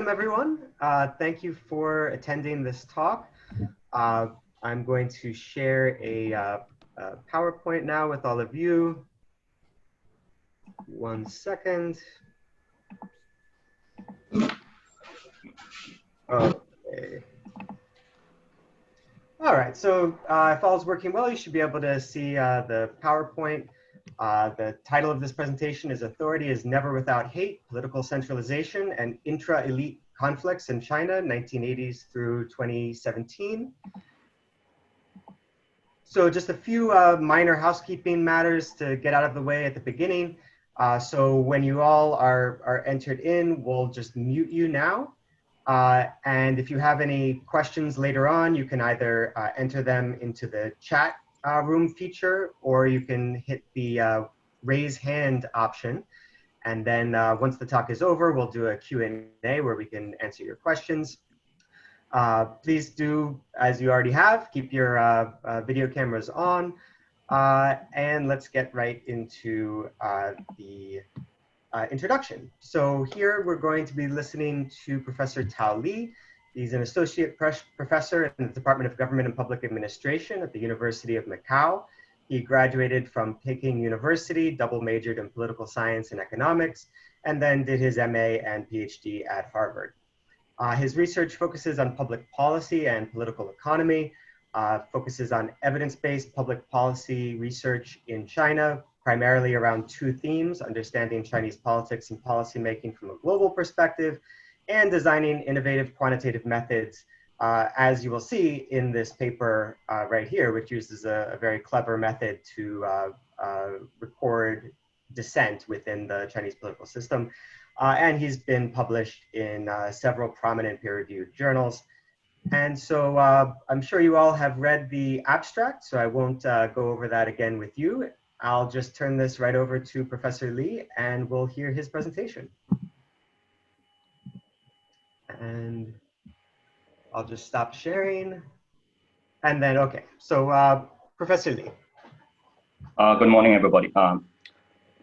welcome everyone. Thank you for attending this talk. I'm going to share a PowerPoint now with all of you. 1 second. Okay. All right, so if all is working well, you should be able to see the PowerPoint. The title of this presentation is Authority is Never Without Hate, Political Centralization and Intra-Elite Conflicts in China, 1980s through 2017. So just a few minor housekeeping matters to get out of the way at the beginning. So when you all are entered in, we'll just mute you now. And if you have any questions later on, you can either enter them into the chat room feature, or you can hit the raise hand option. And then once the talk is over, we'll do a Q&A where we can answer your questions. Please do, as you already have, keep your video cameras on. And let's get right into the introduction. So here we're going to be listening to Professor Tao Li. He's an associate professor in the Department of Government and Public Administration at the University of Macau. He graduated from Peking University, double majored in political science and economics, and then did his MA and PhD at Harvard. His research focuses on public policy and political economy, focuses on evidence-based public policy research in China, primarily around two themes: understanding Chinese politics and policymaking from a global perspective, and designing innovative quantitative methods, as you will see in this paper right here, which uses a very clever method to record dissent within the Chinese political system. And he's been published in several prominent peer-reviewed journals. And so I'm sure you all have read the abstract, so I won't go over that again with you. I'll just turn this right over to Professor Li, and we'll hear his presentation. And I'll just stop sharing. And then, okay, so Professor Li. Good morning, everybody.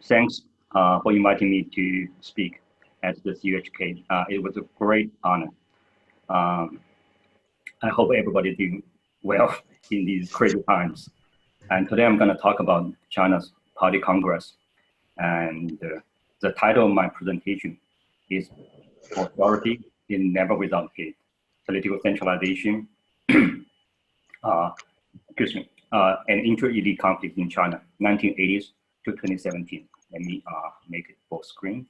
Thanks for inviting me to speak at this UHK. It was a great honor. I hope everybody's doing well in these crazy times. And today I'm going to talk about China's Party Congress. And the title of my presentation is Authority is Never Without Hate, Political Centralization, excuse me, and Intra-Elite Conflict in China, 1980s to 2017. Let me make it full screen.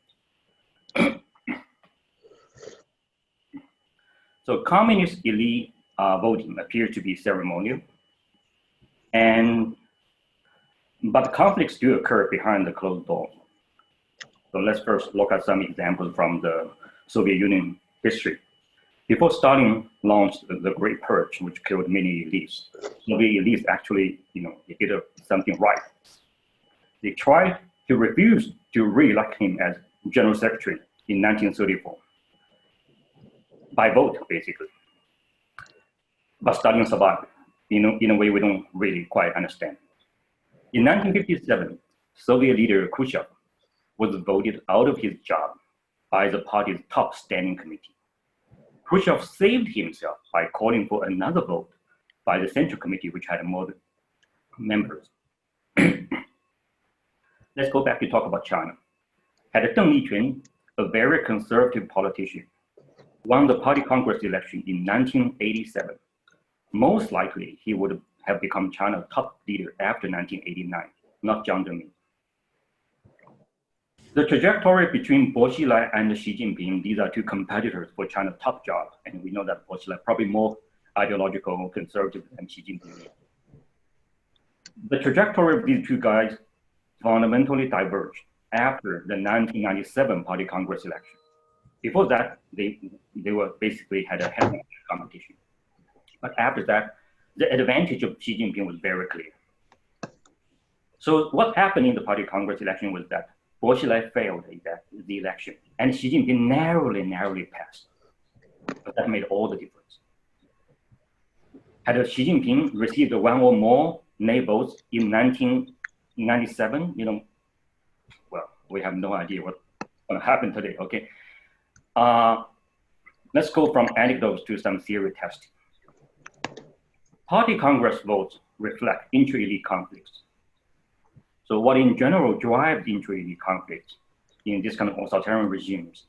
So communist elite voting appears to be ceremonial, but conflicts do occur behind the closed doors. So let's first look at some examples from the Soviet Union history. Before Stalin launched the Great Purge, which killed many elites, Soviet elites actually, they did something right. They tried to refuse to re-elect him as General Secretary in 1934, by vote, basically. But Stalin survived, in a way we don't really quite understand. In 1957, Soviet leader Khrushchev was voted out of his job by the party's top standing committee. Khrushchev saved himself by calling for another vote by the Central Committee, which had more members. Let's go back to talk about China. Had Deng Liquan, a very conservative politician, won the Party Congress election in 1987, most likely he would have become China's top leader after 1989, not Jiang Zemin. The trajectory between Bo Xilai and Xi Jinping, these are two competitors for China's top job, and we know that Bo Xilai probably more ideological, conservative than Xi Jinping. The trajectory of these two guys fundamentally diverged after the 1997 Party Congress election. Before that, they were basically had a head-on competition. But after that, the advantage of Xi Jinping was very clear. So what happened in the Party Congress election was that Bo Xilai failed the election, and Xi Jinping narrowly passed. But that made all the difference. Had Xi Jinping received one or more nay votes in 1997, well, we have no idea what's going to happen today, okay? let's go from anecdotes to some theory testing. Party Congress votes reflect intra-elite conflicts. So what in general drives intra-elite conflicts in this kind of authoritarian regimes?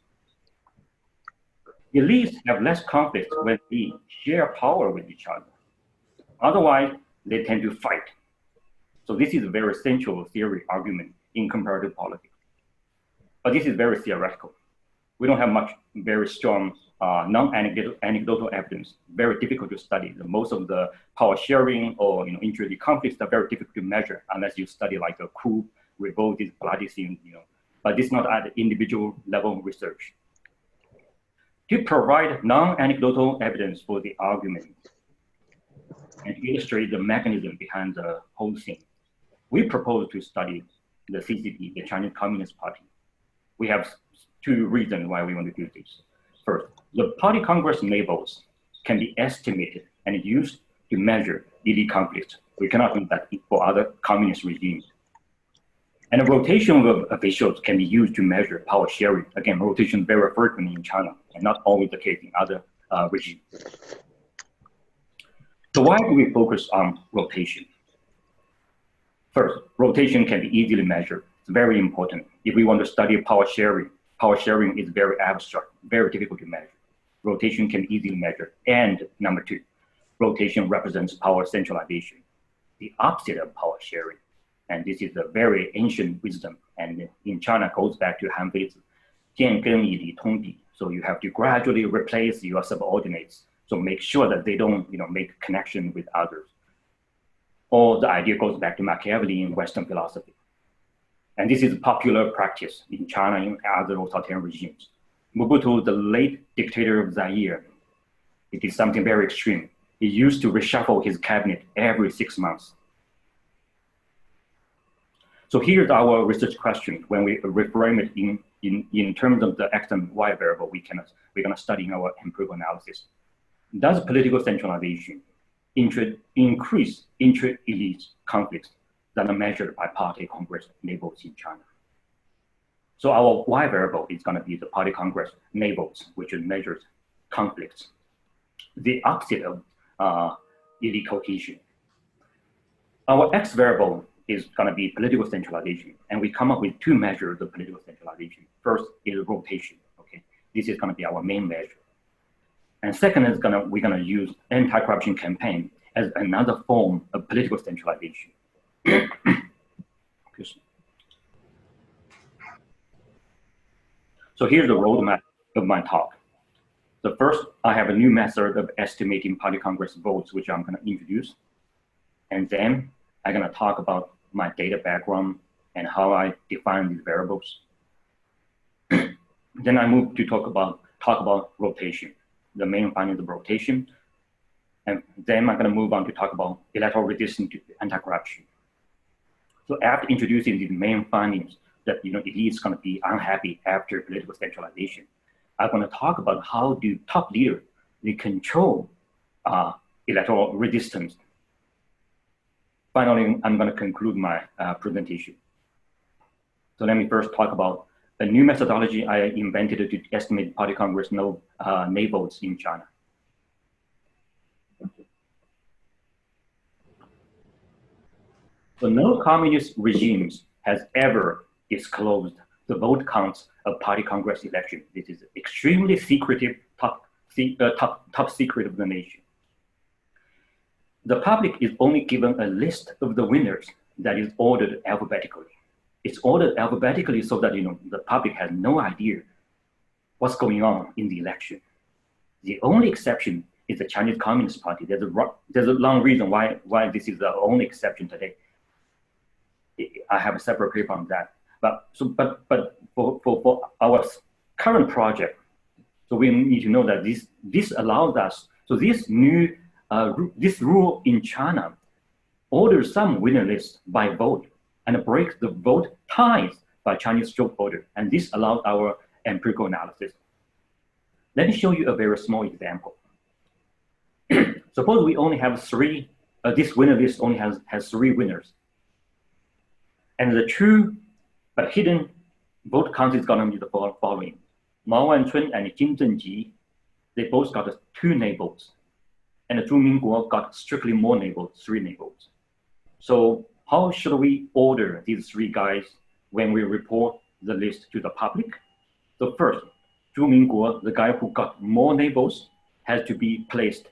Elites have less conflict when they share power with each other. Otherwise, they tend to fight. So this is a very central theory argument in comparative politics. But this is very theoretical. We don't have much very strong non-anecdotal evidence, very difficult to study. Most of the power sharing or intra-elite conflicts are very difficult to measure unless you study like a coup, revolt, bloody scene, but this is not at individual level research. To provide non-anecdotal evidence for the argument and to illustrate the mechanism behind the whole thing, we propose to study the CCP, the Chinese Communist Party. We have two reasons why we want to do this. First, the Party Congress labels can be estimated and used to measure elite conflicts. We cannot do that for other communist regimes. And the rotation of officials can be used to measure power sharing. Again, rotation is very frequent in China and not always the case in other regimes. So why do we focus on rotation? First, rotation can be easily measured. It's very important. If we want to study power sharing is very abstract, very difficult to measure. Rotation can be easily measured. And number two, rotation represents power centralization, the opposite of power sharing. And this is a very ancient wisdom. And in China, goes back to Han Fei's 见根以理通底. So you have to gradually replace your subordinates. So make sure that they don't make connection with others. Or the idea goes back to Machiavelli in Western philosophy. And this is a popular practice in China and other authoritarian regimes. Mobutu, the late dictator of Zaire, he did something very extreme. He used to reshuffle his cabinet every 6 months. So here's our research question. When we reframe it in terms of the X and Y variable, we're gonna study in our empirical analysis. Does political centralization increase intra-elite conflicts that are measured by party congress labels in China? So our Y variable is gonna be the party congress labels, which measures conflicts. The opposite of elite cohesion. Our X variable is going to be political centralization, and we come up with two measures of political centralization. First is rotation. Okay, this is going to be our main measure, and second is we're going to use anti-corruption campaign as another form of political centralization. So here's the roadmap of my talk. So first, I have a new method of estimating party congress votes, which I'm going to introduce, and then I'm going to talk about my data background and how I define these variables. Then I move to talk about rotation, the main findings of rotation. And then I'm going to move on to talk about electoral resistance to anti-corruption. So after introducing these main findings that elite is going to be unhappy after political centralization, I'm going to talk about how do top leaders they control electoral resistance. Finally, I'm going to conclude my presentation. So let me first talk about a new methodology I invented to estimate party congress nay votes in China. So no communist regimes has ever disclosed the vote counts of party congress election. This is extremely secretive, top secret of the nation. The public is only given a list of the winners that is ordered alphabetically. It's ordered alphabetically so that the public has no idea what's going on in the election. The only exception is the Chinese Communist Party. There's a long reason why this is the only exception today. I have a separate paper on that. But for our current project, so we need to know that this allows us. So this new this rule in China orders some winner list by vote and breaks the vote ties by Chinese stroke voter, and this allows our empirical analysis. Let me show you a very small example. Suppose we only have three. This winner list only has 3 winners, and the true but hidden vote count is going to be the following: Mao Wanchun and Jin Zhenji they both got 2 neighbors, and Zhu Mingguo got strictly more neighbors, 3 neighbors. So how should we order these 3 guys when we report the list to the public? So first, Zhu Mingguo, the guy who got more neighbors, has to be placed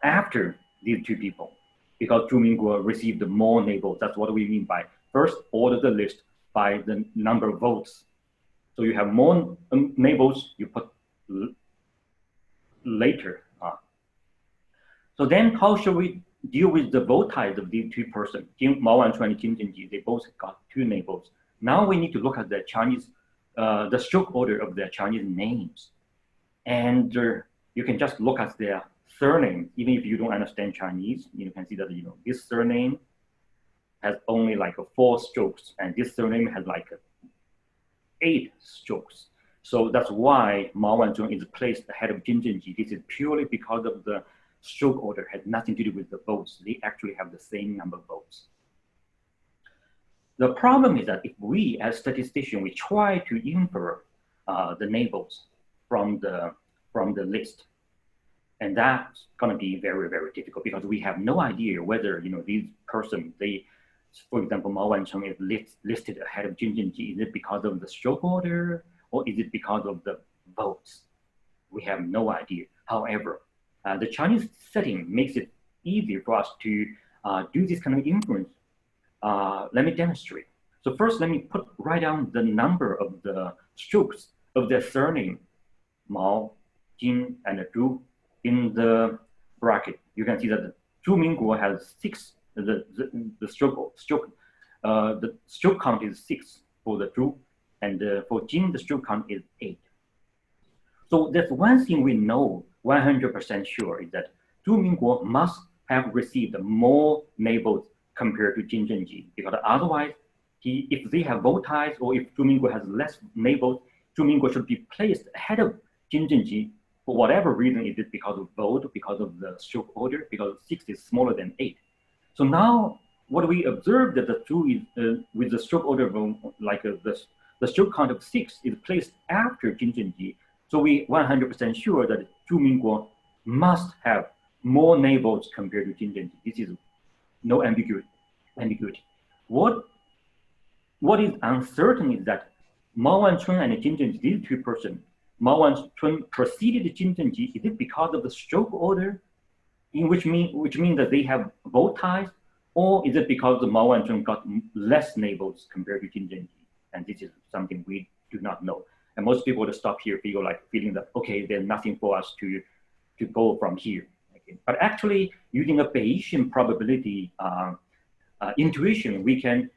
after these 2 people, because Zhu Mingguo received more neighbors. That's what we mean by first order the list by the number of votes. So you have more neighbors, you put later. So then how should we deal with the vote ties of these 2 persons? Mao Wanchuan and Jin Zhenji, they both got 2 neighbors. Now we need to look at the Chinese, the stroke order of their Chinese names. And you can just look at their surname, even if you don't understand Chinese. You can see that, this surname has only like 4 strokes, and this surname has like 8 strokes. So that's why Mao Wanzhong is placed ahead of Jin Zhenji. This is purely because of the stroke order, has nothing to do with the votes. They actually have the same number of votes. The problem is that if we, as statisticians, we try to infer the neighbors from the list, and that's going to be very, very difficult, because we have no idea whether these persons, for example, Mao Wancheng is listed ahead of Jin Zhenji. Is it because of the stroke order, or is it because of the votes? We have no idea. However, the Chinese setting makes it easier for us to do this kind of inference. Let me demonstrate. So first, let me write down the number of the strokes of their surname, Mao, Jin, and Zhu, in the bracket. You can see that Zhu Mingguo has 6. The stroke count is 6 for the Zhu, and for Jin, the stroke count is 8. So that's one thing we know 100% sure, is that Zhu Mingguo must have received more neighbors compared to Jin Zhenji, because otherwise, if they have vote ties, or if Zhu Mingguo has less neighbors, Zhu Mingguo should be placed ahead of Jin Zhenji for whatever reason. Is it because of vote, because of the stroke order, because 6 is smaller than 8? So now what we observe that the Zhu is with the stroke order of the stroke count of 6 is placed after Jin Zhenji. So we 100% sure that Zhu Mingguo must have more neighbors compared to Jin Zhenji. This is no ambiguity. What is uncertain is that Mao Wancheng and Jin Zhenji, these 2 persons, Mao Wancheng preceded Jin Zhenji. Is it because of the stroke order, which means that they have vote ties, or is it because the Mao Wancheng got less neighbors compared to Jin Zhenji? And this is something we do not know. And most people that stop here feeling that, okay, there's nothing for us to go from here. Okay. But actually, using a Bayesian probability intuition, we can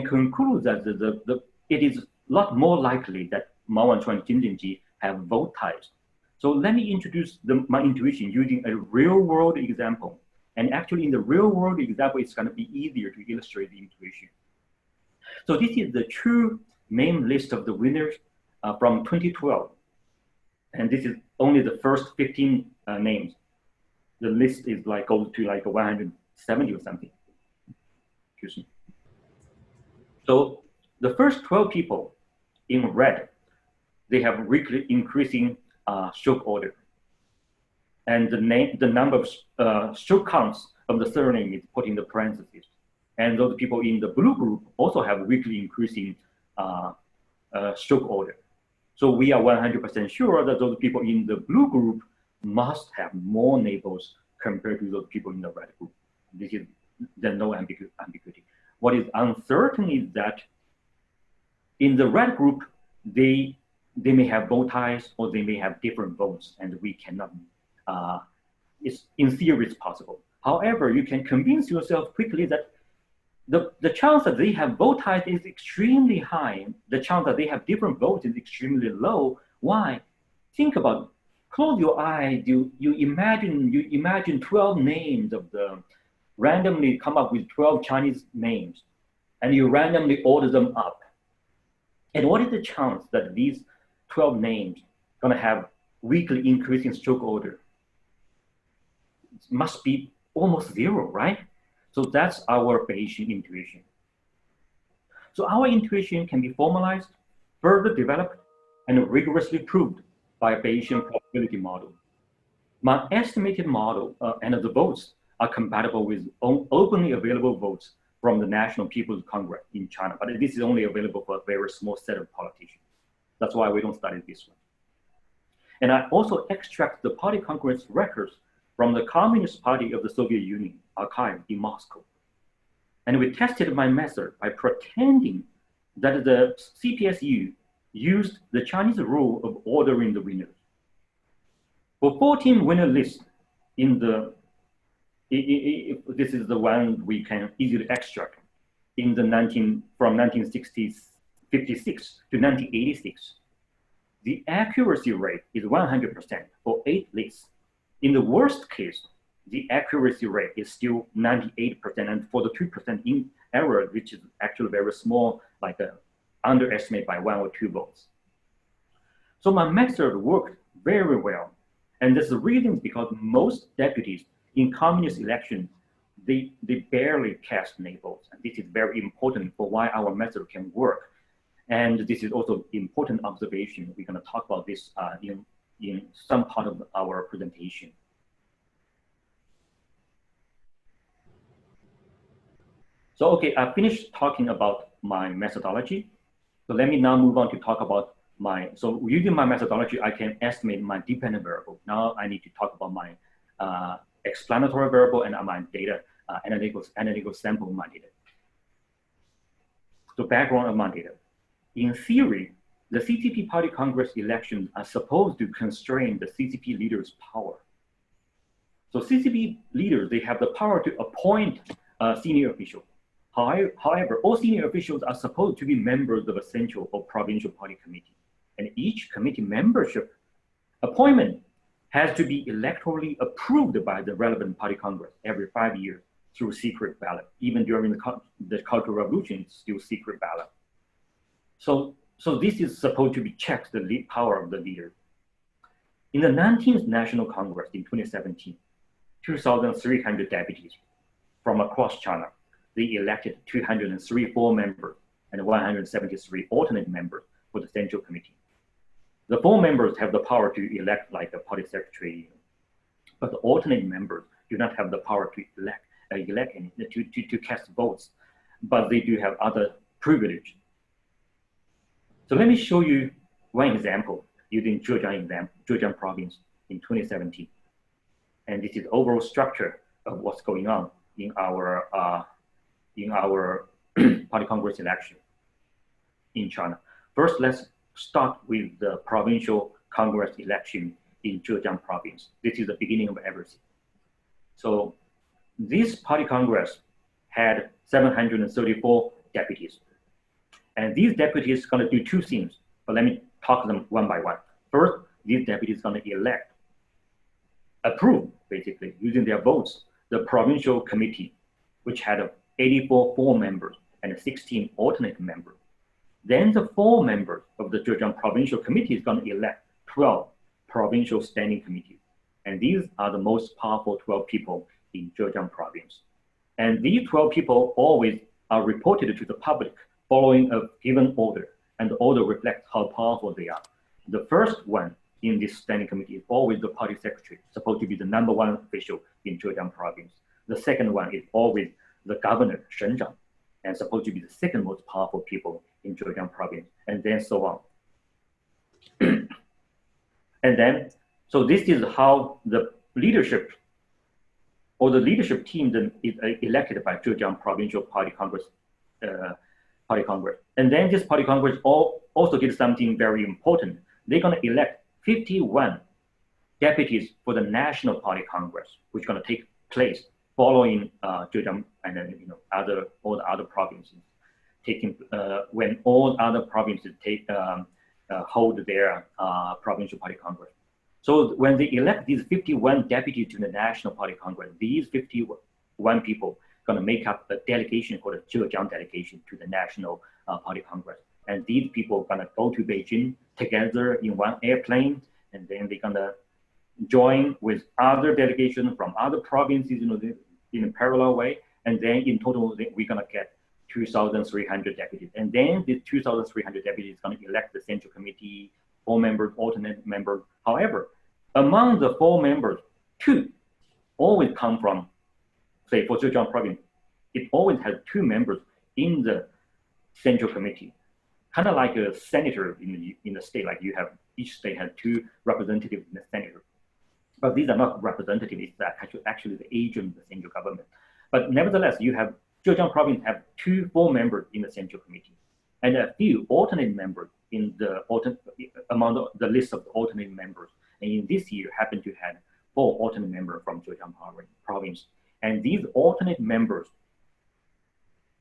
conclude that it is a lot more likely that Mao Wanchuan and Jin Zhenji have vote ties. So let me introduce my intuition using a real-world example. And actually, in the real-world example, it's going to be easier to illustrate the intuition. So this is the true name list of the winners from 2012. And this is only the first 15 names. The list is goes to 170 or something. Excuse me. So the first 12 people in red, they have weekly increasing stroke order. And the number of stroke counts of the surname is put in the parentheses. And those people in the blue group also have weekly increasing stroke order. So we are 100% sure that those people in the blue group must have more neighbors compared to those people in the red group. There's no ambiguity. What is uncertain is that in the red group, they may have vote ties, or they may have different votes, and we cannot, in theory it's possible. However, you can convince yourself quickly that the chance that they have vote ties is extremely high. The chance that they have different votes is extremely low. Why? Think about it. Close your eyes. You imagine 12 names of the randomly come up with 12 Chinese names, and you randomly order them up. And what is the chance that these 12 names gonna have weekly increasing stroke order? It must be almost 0, right? So that's our Bayesian intuition. So our intuition can be formalized, further developed, and rigorously proved by a Bayesian probability model. My estimated model and the votes are compatible with openly available votes from the National People's Congress in China, but this is only available for a very small set of politicians. That's why we don't study this one. And I also extract the party congress records from the Communist Party of the Soviet Union archive in Moscow. And we tested my method by pretending that the CPSU used the Chinese rule of ordering the winners. For 14 winner lists in the, this is the one we can easily extract in the from 1956 to 1986. The accuracy rate is 100% for 8 lists. In the worst case, the accuracy rate is still 98%, and for the 2% in error, which is actually very small, like underestimate by 1 or 2 votes. So my method worked very well. And this reason is because most deputies in communist elections, they barely cast nay votes. And this is very important for why our method can work. And this is also important observation. We're going to talk about this in some part of our presentation. So, okay, I finished talking about my methodology. So let me now move on to talk about so using my methodology, I can estimate my dependent variable. Now I need to talk about my explanatory variable and my data, analytical sample of my data. So background of my data. In theory, the CCP Party Congress elections are supposed to constrain the CCP leaders' power. So CCP leaders, they have the power to appoint a senior official. However, all senior officials are supposed to be members of a central or provincial party committee. And each committee membership appointment has to be electorally approved by the relevant party congress every 5 years through secret ballot. Even during the Cultural Revolution, it's still secret ballot. So this is supposed to be checked the power of the leader. In the 19th National Congress in 2017, 2,300 deputies from across China, they elected 203 full members and 173 alternate members for the Central Committee. The full members have the power to elect like a party secretary, but the alternate members do not have the power to to cast votes, but they do have other privilege. So let me show you one example using Zhejiang province in 2017. And this is the overall structure of what's going on in our party congress election in China. First, let's start with the provincial congress election in Zhejiang province. This is the beginning of everything. So this party congress had 734 deputies. And these deputies are going to do 2 things, but let me talk them one by one. First, these deputies are going to approve, basically, using their votes, the provincial committee, which had 84 full members and 16 alternate members. Then the 4 members of the Zhejiang Provincial Committee is going to elect 12 provincial standing committees. And these are the most powerful 12 people in Zhejiang province. And these 12 people always are reported to the public following a given order, and the order reflects how powerful they are. The first one in this standing committee is always the party secretary, supposed to be the #1 official in Zhejiang province. The second one is always the governor, Shenzhang, and supposed to be the second most powerful people in Zhejiang province, and then so on. And then, so this is how the leadership or the leadership team then is elected by Zhejiang Provincial Party Congress. And then this party congress also did something very important. They're going to elect 51 deputies for the National Party Congress, which is going to take place following Zhejiang and then all the other provinces when all other provinces hold their provincial party congress. So when they elect these 51 deputies to the National Party Congress, these 51 people going to make up a delegation called the Zhejiang delegation to the National Party Congress. And these people are going to go to Beijing together in one airplane, and then they're going to join with other delegations from other provinces in a parallel way. And then in total, we're going to get 2,300 deputies. And then the 2,300 deputies is going to elect the Central Committee, 4 members, alternate members, However, among the 4 members, 2 always come from, say, for Zhejiang province, it always has 2 members in the central committee, kind of like a senator in the state, like you have, each state has 2 representatives in the senator. But these are not representatives, it's actually the agent of the central government. But nevertheless, you have Zhejiang province have 2 full members in the central committee, and a few alternate members in the among the list of the alternate members. And in this year, happen to have 4 alternate members from Zhejiang province. And these alternate members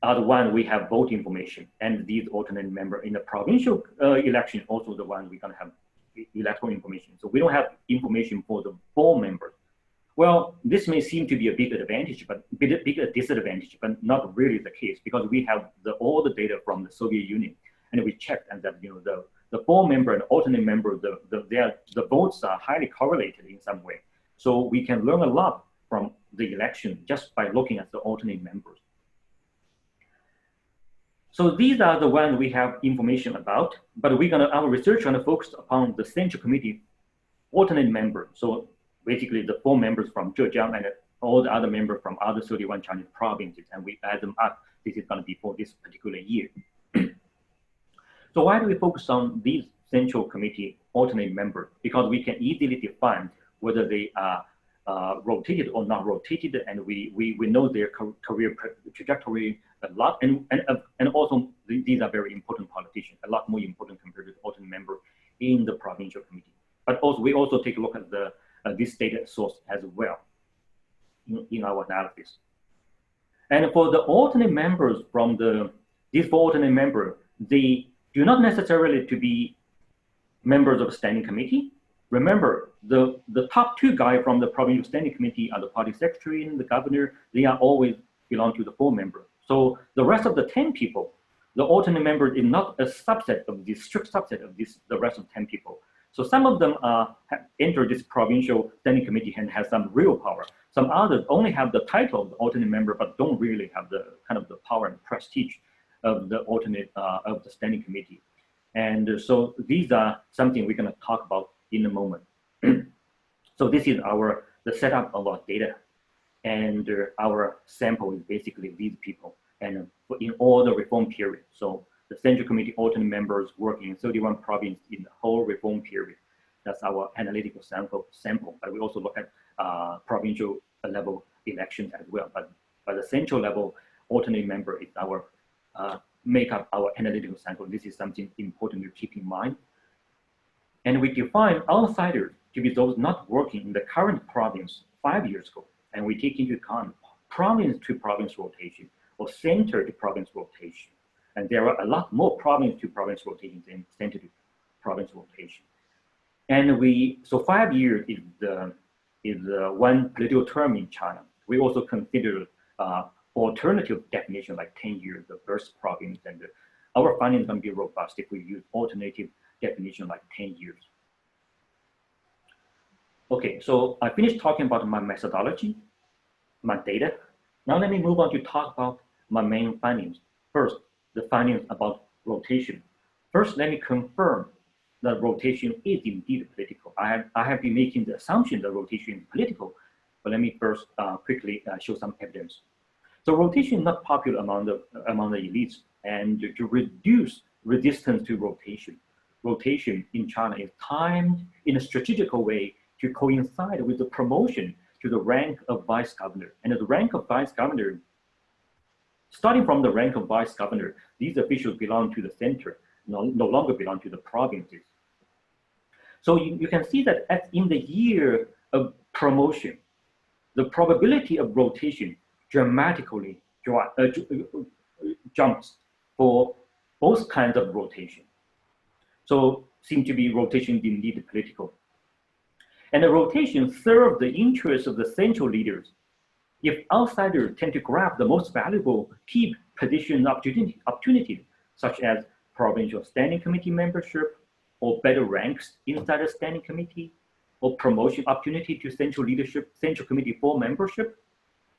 are the ones we have vote information, and these alternate members in the provincial election also the ones we're going to have electoral information. So we don't have information for the 4 members. Well, this may seem to be a big advantage, but bigger disadvantage, but not really the case, because we have all the data from the Soviet Union, and we checked, and that the 4 member and alternate member, the votes are highly correlated in some way. So we can learn a lot from the election just by looking at the alternate members. So these are the ones we have information about, but our research gonna focus upon the central committee alternate member. So basically the 4 members from Zhejiang and all the other members from other 31 Chinese provinces, and we add them up. This is gonna be for this particular year. So why do we focus on these central committee alternate members? Because we can easily define whether they are rotated or not rotated, and we know their career trajectory a lot, and also these are very important politicians, a lot more important compared to the alternate member in the provincial committee. But also we also take a look at this data source as well in our analysis. And for the alternate members from these 4 alternate members, they do not necessarily to be members of the standing committee. Remember, the top 2 guys from the provincial standing committee are the party secretary and the governor. They are always belong to the 4 members. So the rest of the 10 people, the alternate member is not a subset of this strict subset of the rest of 10 people. So some of them have entered this provincial standing committee and have some real power. Some others only have the title of the alternate member, but don't really have the kind of the power and prestige of the alternate of the standing committee. And so these are something we're going to talk about in a moment. So this is the setup of our data, and our sample is basically these people, and in all the reform period. So the central committee alternate members working in 31 provinces in the whole reform period. That's our analytical sample. But we also look at provincial level elections as well. But by the central level, alternate member is our make up our analytical sample. This is something important to keep in mind. And we define outsiders to be those not working in the current province 5 years ago. And we take into account province to province rotation or center to province rotation. And there are a lot more province to province rotation than center to province rotation. And so 5 years is one political term in China. We also consider alternative definition like 10 years, the first province, and our findings is going to be robust if we use alternative definition like 10 years. Okay, so I finished talking about my methodology, my data. Now let me move on to talk about my main findings. First, the findings about rotation. First, let me confirm that rotation is indeed political. I have been making the assumption that rotation is political, but let me first quickly show some evidence. So rotation is not popular among the elites, and to reduce resistance to rotation in China is timed in a strategical way to coincide with the promotion to the rank of vice governor. And the rank of vice governor, starting from the rank of vice governor, these officials belong to the center, no longer belong to the provinces. So you can see that in the year of promotion, the probability of rotation dramatically jumps for both kinds of rotation. So seem to be rotation indeed political. And the rotation serves the interests of the central leaders. If outsiders tend to grab the most valuable key position opportunities, such as provincial standing committee membership, or better ranks inside the standing committee, or promotion opportunity to central leadership, central committee for membership.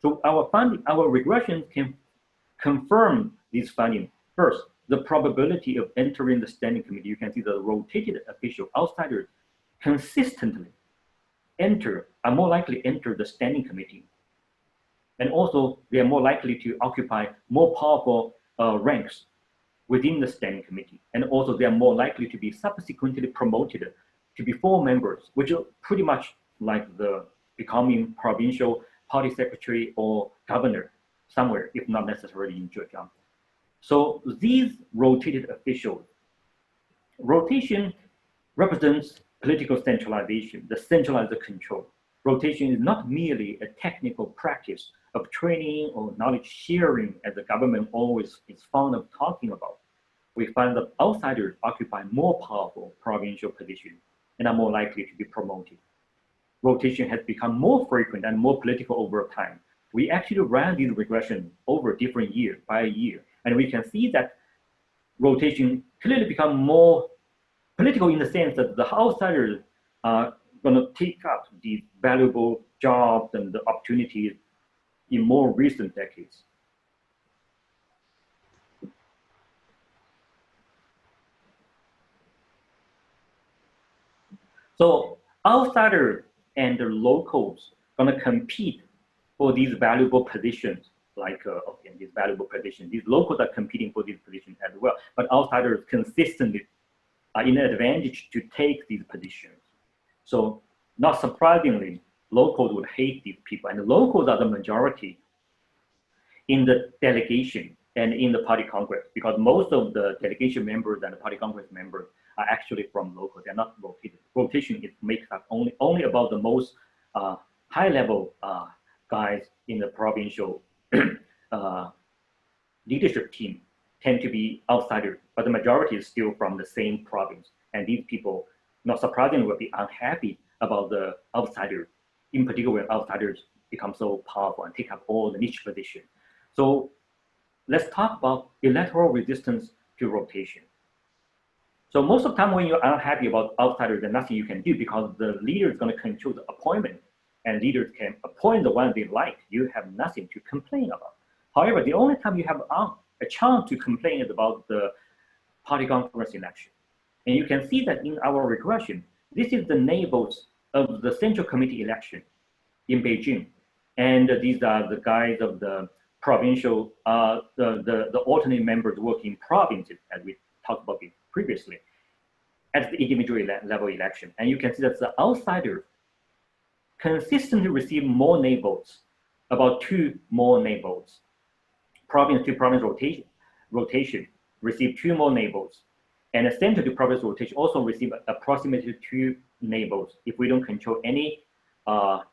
So our regression can confirm these findings. First, the probability of entering the standing committee, you can see the rotated official outsiders consistently are more likely to enter the standing committee. And also, they are more likely to occupy more powerful ranks within the standing committee. And also, they are more likely to be subsequently promoted to be full members, which are pretty much like the becoming provincial party secretary or governor somewhere, if not necessarily in Zhejiang. So these rotated officials, rotation represents political centralization, the centralized control. Rotation is not merely a technical practice of training or knowledge sharing, as the government always is fond of talking about. We find that outsiders occupy more powerful provincial positions and are more likely to be promoted. Rotation has become more frequent and more political over time. We actually ran this regression over different years by year, and we can see that rotation clearly become more political in the sense that the outsiders are going to take up these valuable jobs and the opportunities in more recent decades. So outsiders and the locals going to compete for these valuable positions, like these valuable positions. These locals are competing for these positions as well, but outsiders consistently are in an advantage to take these positions. So not surprisingly, locals would hate these people, and the locals are the majority in the delegation and in the party congress, because most of the delegation members and the party congress members are actually from local. They're not rotated. Rotation makes up only about the most high-level guys in the provincial leadership team tend to be outsiders, but the majority is still from the same province. And these people, not surprisingly, will be unhappy about the outsiders, in particular when outsiders become so powerful and take up all the niche positions. So let's talk about electoral resistance to rotation. So most of the time when you're unhappy about outsiders, there's nothing you can do because the leader is going to control the appointment, and leaders can appoint the one they like. You have nothing to complain about. However, the only time you have a chance to complain is about the party congress election. And you can see that in our regression, this is the neighbors of the Central Committee election in Beijing. And these are the guys of the provincial, the alternate members working provinces, as we talked about previously, at the individual level election. And you can see that the outsiders consistently receive more neighbor votes, about 2 more neighbor votes. Province to province rotation receive 2 more neighbor votes. And the center to province rotation also receive approximately 2 neighbor votes if we don't control any covariates.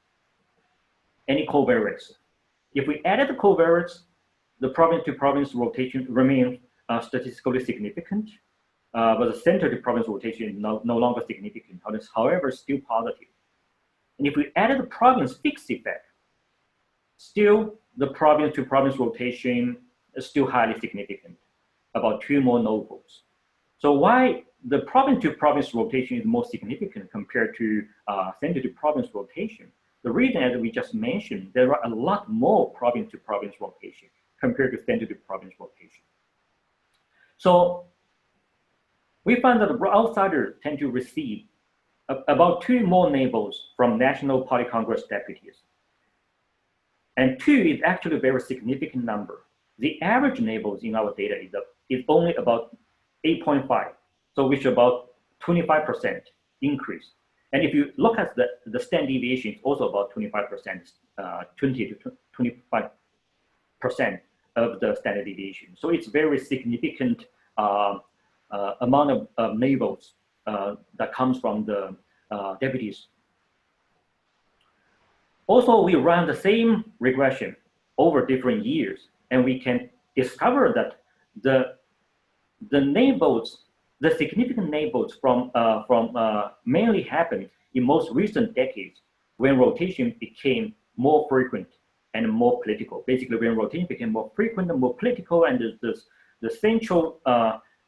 If we added the covariates, the province to province rotation remains statistically significant, but the center to province rotation is no longer significant, however, still positive. And if we added the province fixed effect, still the province to province rotation is still highly significant, about 2 more no votes. So why the province to province rotation is more significant compared to center to province rotation? The reason, as we just mentioned, there are a lot more province to province rotation compared to center to province rotation. So we find that the outsiders tend to receive about 2 more neighbors from National Party Congress deputies. And 2 is actually a very significant number. The average neighbors in our data is only about 8.5, so which is about 25% increase. And if you look at the standard deviation, it's also about 25%, 20 to 25% of the standard deviation. So it's very significant amount of neighbors that comes from the deputies. Also, we run the same regression over different years, and we can discover that the neighbors, the significant neighbors from mainly happened in most recent decades when rotation became more frequent and more political. Basically, when rotation became more frequent and more political, and the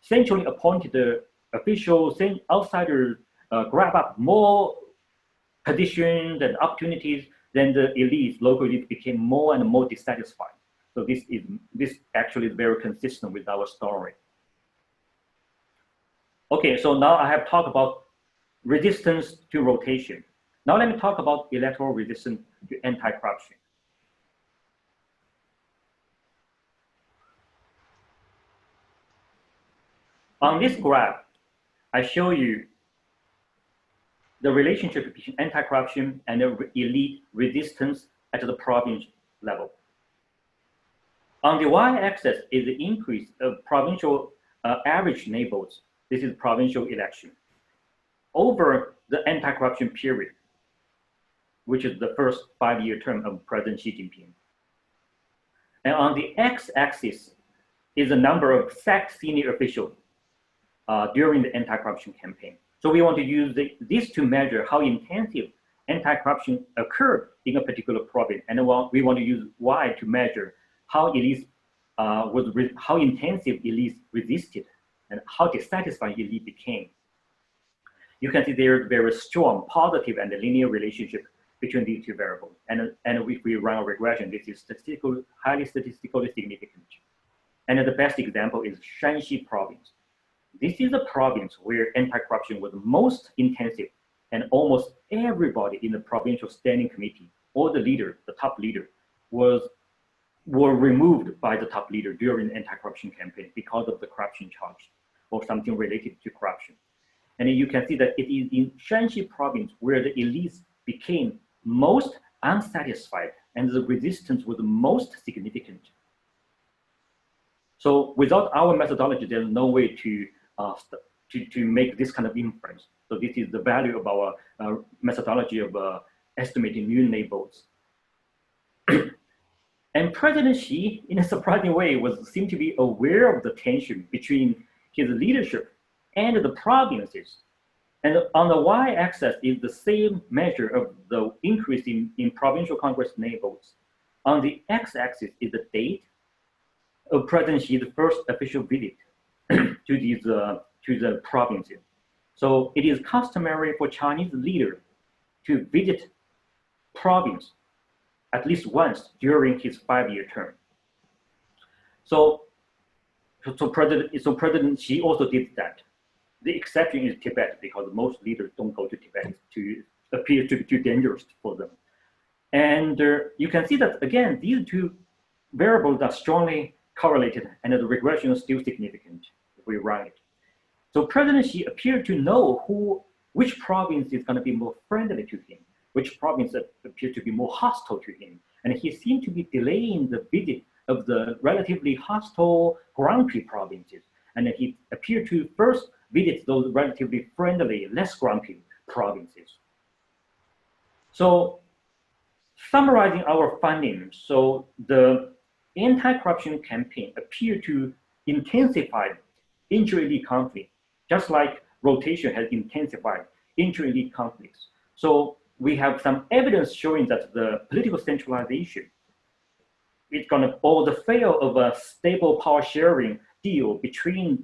centrally appointed officials, outsiders grab up more positions and opportunities, then the elites, local elites, became more and more dissatisfied. So this actually is very consistent with our story. Okay, so now I have talked about resistance to rotation. Now let me talk about electoral resistance to anti-corruption. On this graph, I show you the relationship between anti-corruption and the elite resistance at the province level. On the y-axis is the increase of provincial average neighbors. This is provincial election over the anti-corruption period, which is the first 5-year term of President Xi Jinping. And on the x-axis is the number of SAC senior officials during the anti-corruption campaign. So we want to use this to measure how intensive anti-corruption occurred in a particular province, and we want to use Y to measure how elites how intensive elites resisted and how dissatisfied elite became. You can see there's very strong positive and linear relationship between these two variables. And if we run a regression, this is highly statistically significant. And the best example is Shanxi province. This is a province where anti-corruption was most intensive, and almost everybody in the provincial standing committee, or the leader, the top leader, were removed by the top leader during the anti-corruption campaign because of the corruption charge or something related to corruption. And you can see that it is in Shanxi province where the elites became most unsatisfied and the resistance was most significant. So without our methodology, there's no way to make this kind of inference. So this is the value of our methodology of estimating new neighbors. And President Xi, in a surprising way, seemed to be aware of the tension between his leadership and the provinces. And on the y-axis is the same measure of the increase in provincial Congress neighbors. On the x-axis is the date of President Xi's first official visit to the provinces. So it is customary for Chinese leaders to visit province at least once during his 5-year term. So President Xi also did that. The exception is Tibet, because most leaders don't go to Tibet to appear to be too dangerous for them. And you can see that, again, these two variables are strongly correlated, and the regression is still significant if we run it. So President Xi appeared to know which province is going to be more friendly to him, which province appear to be more hostile to him. And he seemed to be delaying the visit of the relatively hostile, grumpy provinces. And he appeared to first visit those relatively friendly, less grumpy provinces. So summarizing our findings, so the anti-corruption campaign appeared to intensify intra-elite conflict, just like rotation has intensified intra-elite conflicts. So we have some evidence showing that the political centralization is going to, or the fail of a stable power sharing deal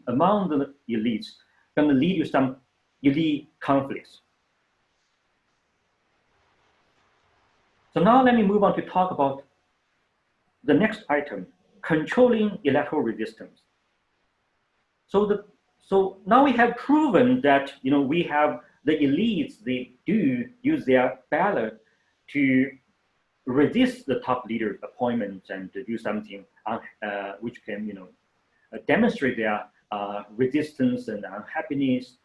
among the elites, going to lead to some elite conflicts. So now let me move on to talk about the next item, controlling electoral resistance. So now we have proven that we have the elites, they do use their ballot to resist the top leader's appointments and to do something which can demonstrate their resistance and unhappiness.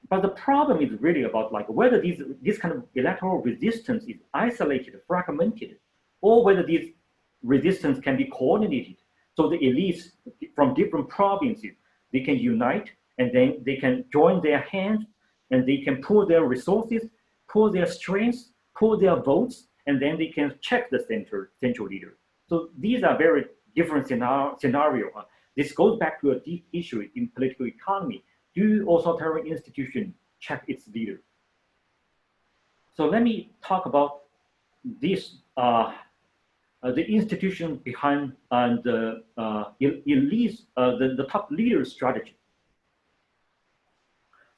But the problem is really about whether this kind of electoral resistance is isolated, fragmented, or whether this resistance can be coordinated. So the elites from different provinces, they can unite, and then they can join their hands, and they can pool their resources, pool their strengths, pool their votes, and then they can check the central leader. So these are very different scenarios. This goes back to a deep issue in political economy. Do authoritarian institutions check its leader? So let me talk about this, the institution behind the elites, the top leader strategy.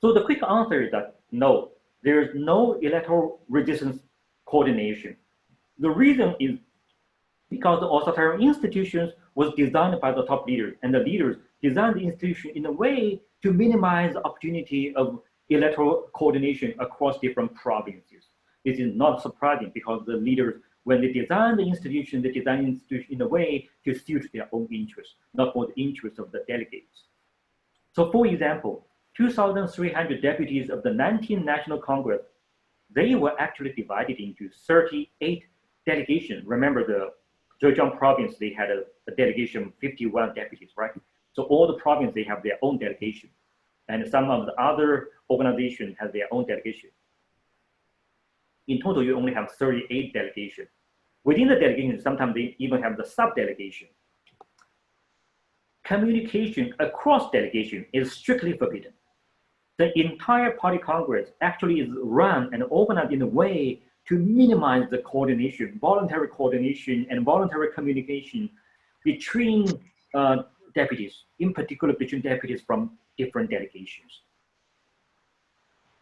So the quick answer is that no, there is no electoral resistance coordination. The reason is because the authoritarian institutions was designed by the top leaders, and the leaders designed the institution in a way to minimize the opportunity of electoral coordination across different provinces. This is not surprising because the leaders, when they design the institution in a way to suit their own interests, not for the interests of the delegates. So for example, 2,300 deputies of the 19th National Congress, they were actually divided into 38 delegations. Remember the Zhejiang province, they had a delegation of 51 deputies, right? So all the provinces, they have their own delegation. And some of the other organizations have their own delegation. In total, you only have 38 delegations. Within the delegation, sometimes they even have the sub-delegation. Communication across delegation is strictly forbidden. The entire party congress actually is run and organized in a way to minimize the coordination, voluntary coordination and voluntary communication between deputies, in particular between deputies from different delegations.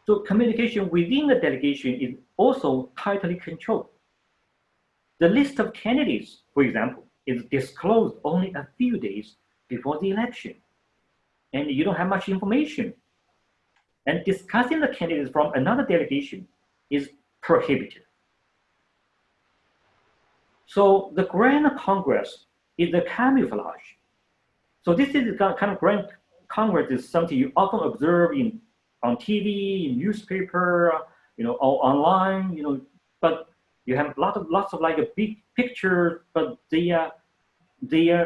So communication within the delegation is also tightly controlled. The list of candidates, for example, is disclosed only a few days before the election, and you don't have much information. And discussing the candidates from another delegation is prohibited. So the Grand Congress is the camouflage. So this is the kind of Grand Congress is something you often observe on TV, in newspaper, or online, but you have lots of like a big picture, but they are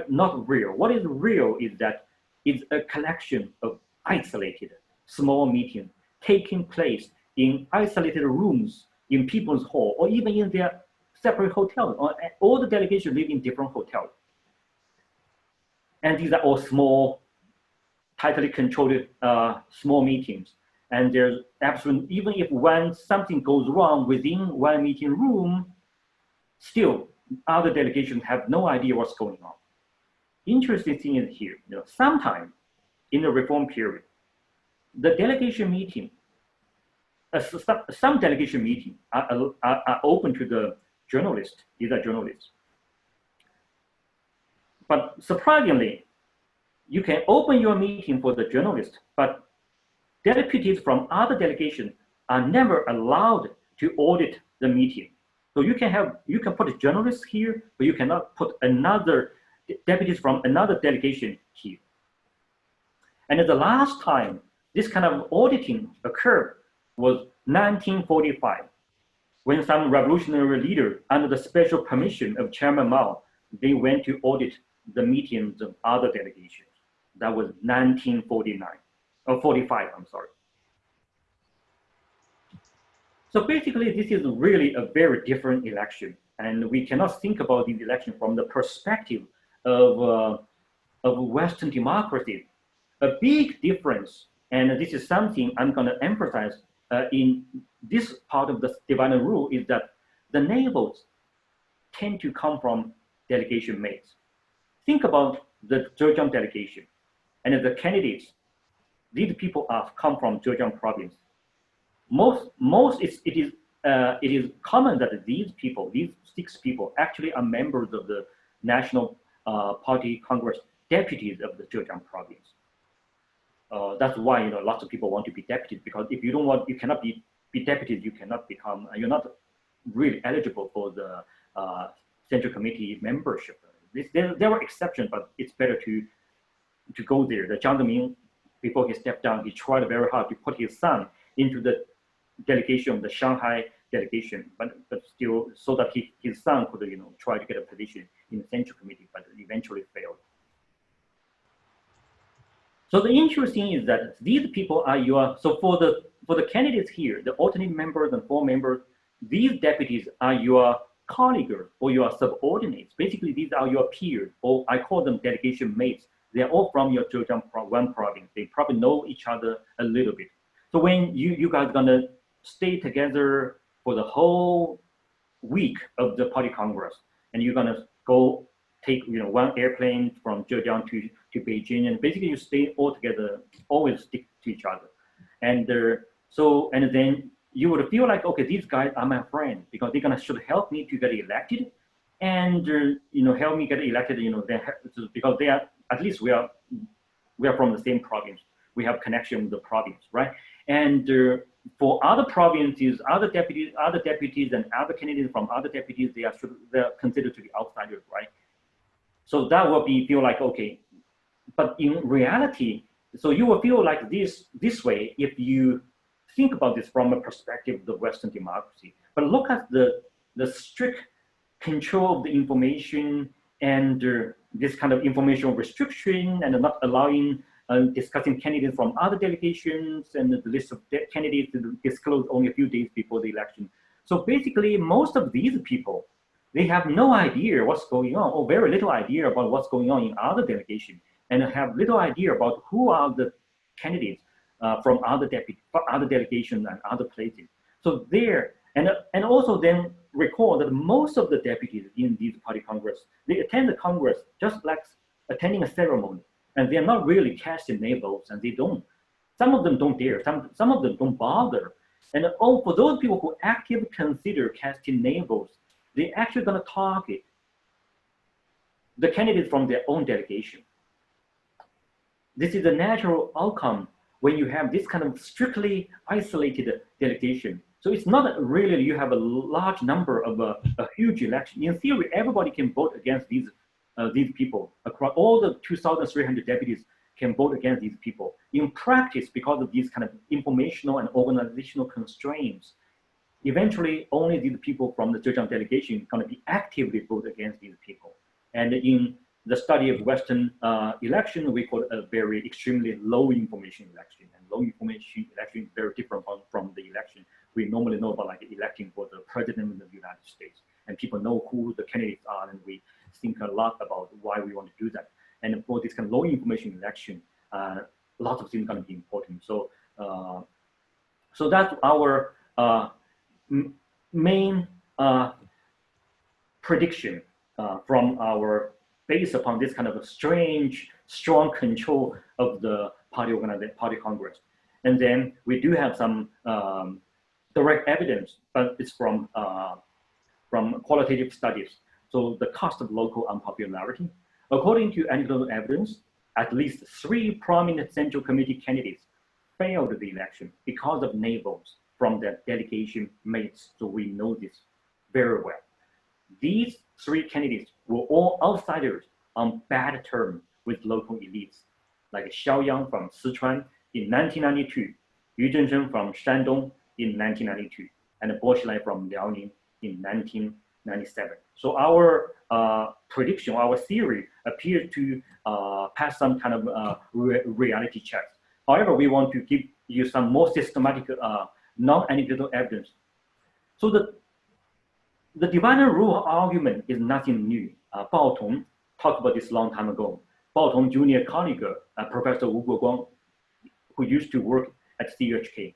not real. What is real is that it's a collection of isolated small meetings taking place in isolated rooms, in people's hall, or even in their separate hotels. All the delegations live in different hotels. And these are all small, tightly controlled small meetings. And there's absolutely, even if something goes wrong within one meeting room, still other delegations have no idea what's going on. Interesting thing is here, sometime in the reform period, the delegation meeting, some delegation meetings are open to the journalists. These are journalists. But surprisingly, you can open your meeting for the journalists, but deputies from other delegations are never allowed to audit the meeting. So you can put journalists here, but you cannot put another deputies from another delegation here. And the last time this kind of auditing occurred was 1945, when some revolutionary leader, under the special permission of Chairman Mao, they went to audit the meetings of other delegations. That was 1949, or 45, I'm sorry. So basically, this is really a very different election, and we cannot think about this election from the perspective of Western democracy. A big difference, and this is something I'm going to emphasize in this part of the divine rule, is that the neighbors tend to come from delegation mates. Think about the Zhejiang delegation, and the candidates. These people come from Zhejiang province. It is common that these 6 people, actually are members of the National Party Congress deputies of the Zhejiang province. That's why lots of people want to be deputies, because if you cannot be deputies, you're not really eligible for the Central Committee membership. There were exceptions, but it's better to go there. The Jiang Zemin, before he stepped down, he tried very hard to put his son into the delegation of the Shanghai delegation, but still, so that his son could try to get a position in the Central Committee, but eventually failed. So the interesting is that these people are so for the candidates here, the alternate members and 4 members, these deputies are your colleagues or your subordinates. Basically, these are your peers, or I call them delegation mates. They're all from your Zhejiang one province. They probably know each other a little bit. So when you guys are gonna stay together for the whole week of the party congress, and you're gonna go take one airplane from Zhejiang to Beijing, and basically you stay all together, always stick to each other, and then you would feel like, okay, these guys are my friends because they're should help me to get elected, and help me get elected. Because they are, at least we are from the same province. We have connection with the province, right? And for other provinces, other deputies and other candidates from other deputies, they're considered to be outsiders, right? So that will feel like, okay, but in reality, so you will feel like this way if you think about this from a perspective of the Western democracy. But look at the strict control of the information and this kind of information restriction and not allowing discussing candidates from other delegations and the list of candidates disclosed only a few days before the election. So basically, most of these people, they have no idea what's going on, or very little idea about what's going on in other delegations, and have little idea about who are the candidates from other delegations and other places. So there, and also then recall that most of the deputies in these party congress, they attend the congress just like attending a ceremony, and they're not really casting their votes, and they don't. Some of them don't dare. Some of them don't bother. And for those people who actively consider casting their votes, they're actually going to target the candidates from their own delegation. This is a natural outcome when you have this kind of strictly isolated delegation. So it's not really you have a large number of a huge election. In theory, everybody can vote against these people. Across all the 2,300 deputies can vote against these people. In practice, because of these kind of informational and organizational constraints, eventually only these people from the Zhejiang delegation are going to be actively vote against these people. And in the study of Western election, we call it a very extremely low information election. And low information election is very different from the election we normally know about, like electing for the president of the United States. And people know who the candidates are, and we think a lot about why we want to do that. And for this kind of low information election, lots of things are going to be important. So, so that's our main prediction from our, based upon this kind of a strange, strong control of the party congress. And then we do have some direct evidence, but it's from qualitative studies. So the cost of local unpopularity. According to anecdotal evidence, at least 3 prominent Central Committee candidates failed the election because of nay votes from their delegation mates. So we know this very well. These 3 candidates were all outsiders on bad terms with local elites, like Xiao Yang from Sichuan in 1992, Yu Zhengzheng from Shandong in 1992, and Bo Xilai from Liaoning in 1997. So our prediction, our theory appears to pass some kind of reality checks. However, we want to give you some more systematic non-anecdotal evidence. So the divided rule argument is nothing new. Bao Tong talked about this long time ago. Bao Tong junior colleague, Professor Wu Guoguang, who used to work at CUHK,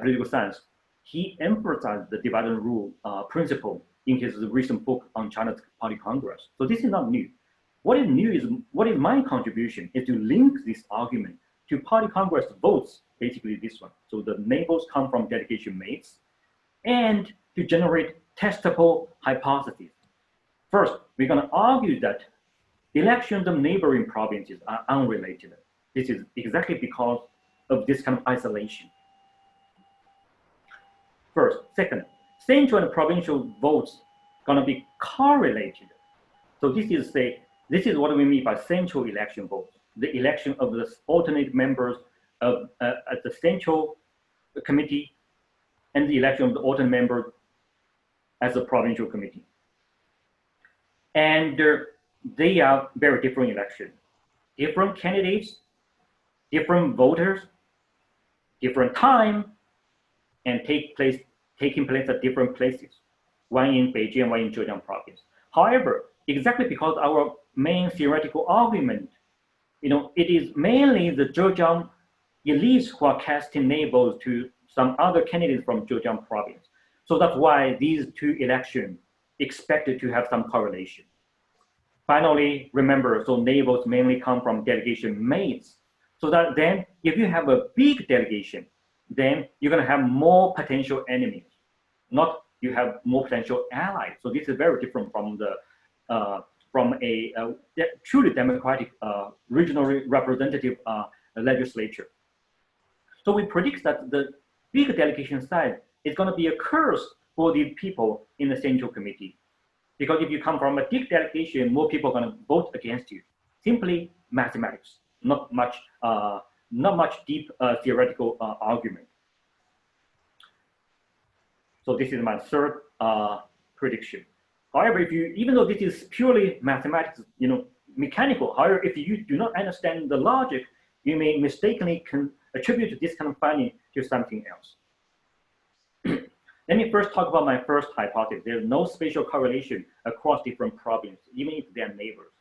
political science, he emphasized the divided rule principle in his recent book on China's Party Congress. So this is not new. What is new is, what is my contribution is to link this argument to Party Congress votes, basically this one. So the nay votes come from delegation mates, and to generate testable hypotheses. First, we're going to argue that elections of neighboring provinces are unrelated. This is exactly because of this kind of isolation. First. Second, central and provincial votes going to be correlated. So this is what we mean by central election votes, the election of the alternate members of at the central committee, and the election of the alternate member as a provincial committee. And they are very different elections. Different candidates, different voters, different time, and taking place at different places, one in Beijing, one in Zhejiang province. However, exactly because our main theoretical argument, it is mainly the Zhejiang elites who are casting nay votes to some other candidates from Zhejiang province. So that's why these 2 elections expected to have some correlation. Finally, remember, so nay votes mainly come from delegation mates. So that then, if you have a big delegation, then you're going to have more potential enemies, not you have more potential allies. So this is very different from a truly democratic regionally representative legislature. So we predict that the big delegation size is going to be a curse for the people in the central committee. Because if you come from a big delegation, more people are going to vote against you. Simply mathematics, not much deep theoretical argument. So this is my third prediction. However, even though this is purely mathematics, mechanical, however, if you do not understand the logic, you may mistakenly attribute this kind of finding to something else. Let me first talk about my first hypothesis. There's no spatial correlation across different provinces, even if they're neighbors.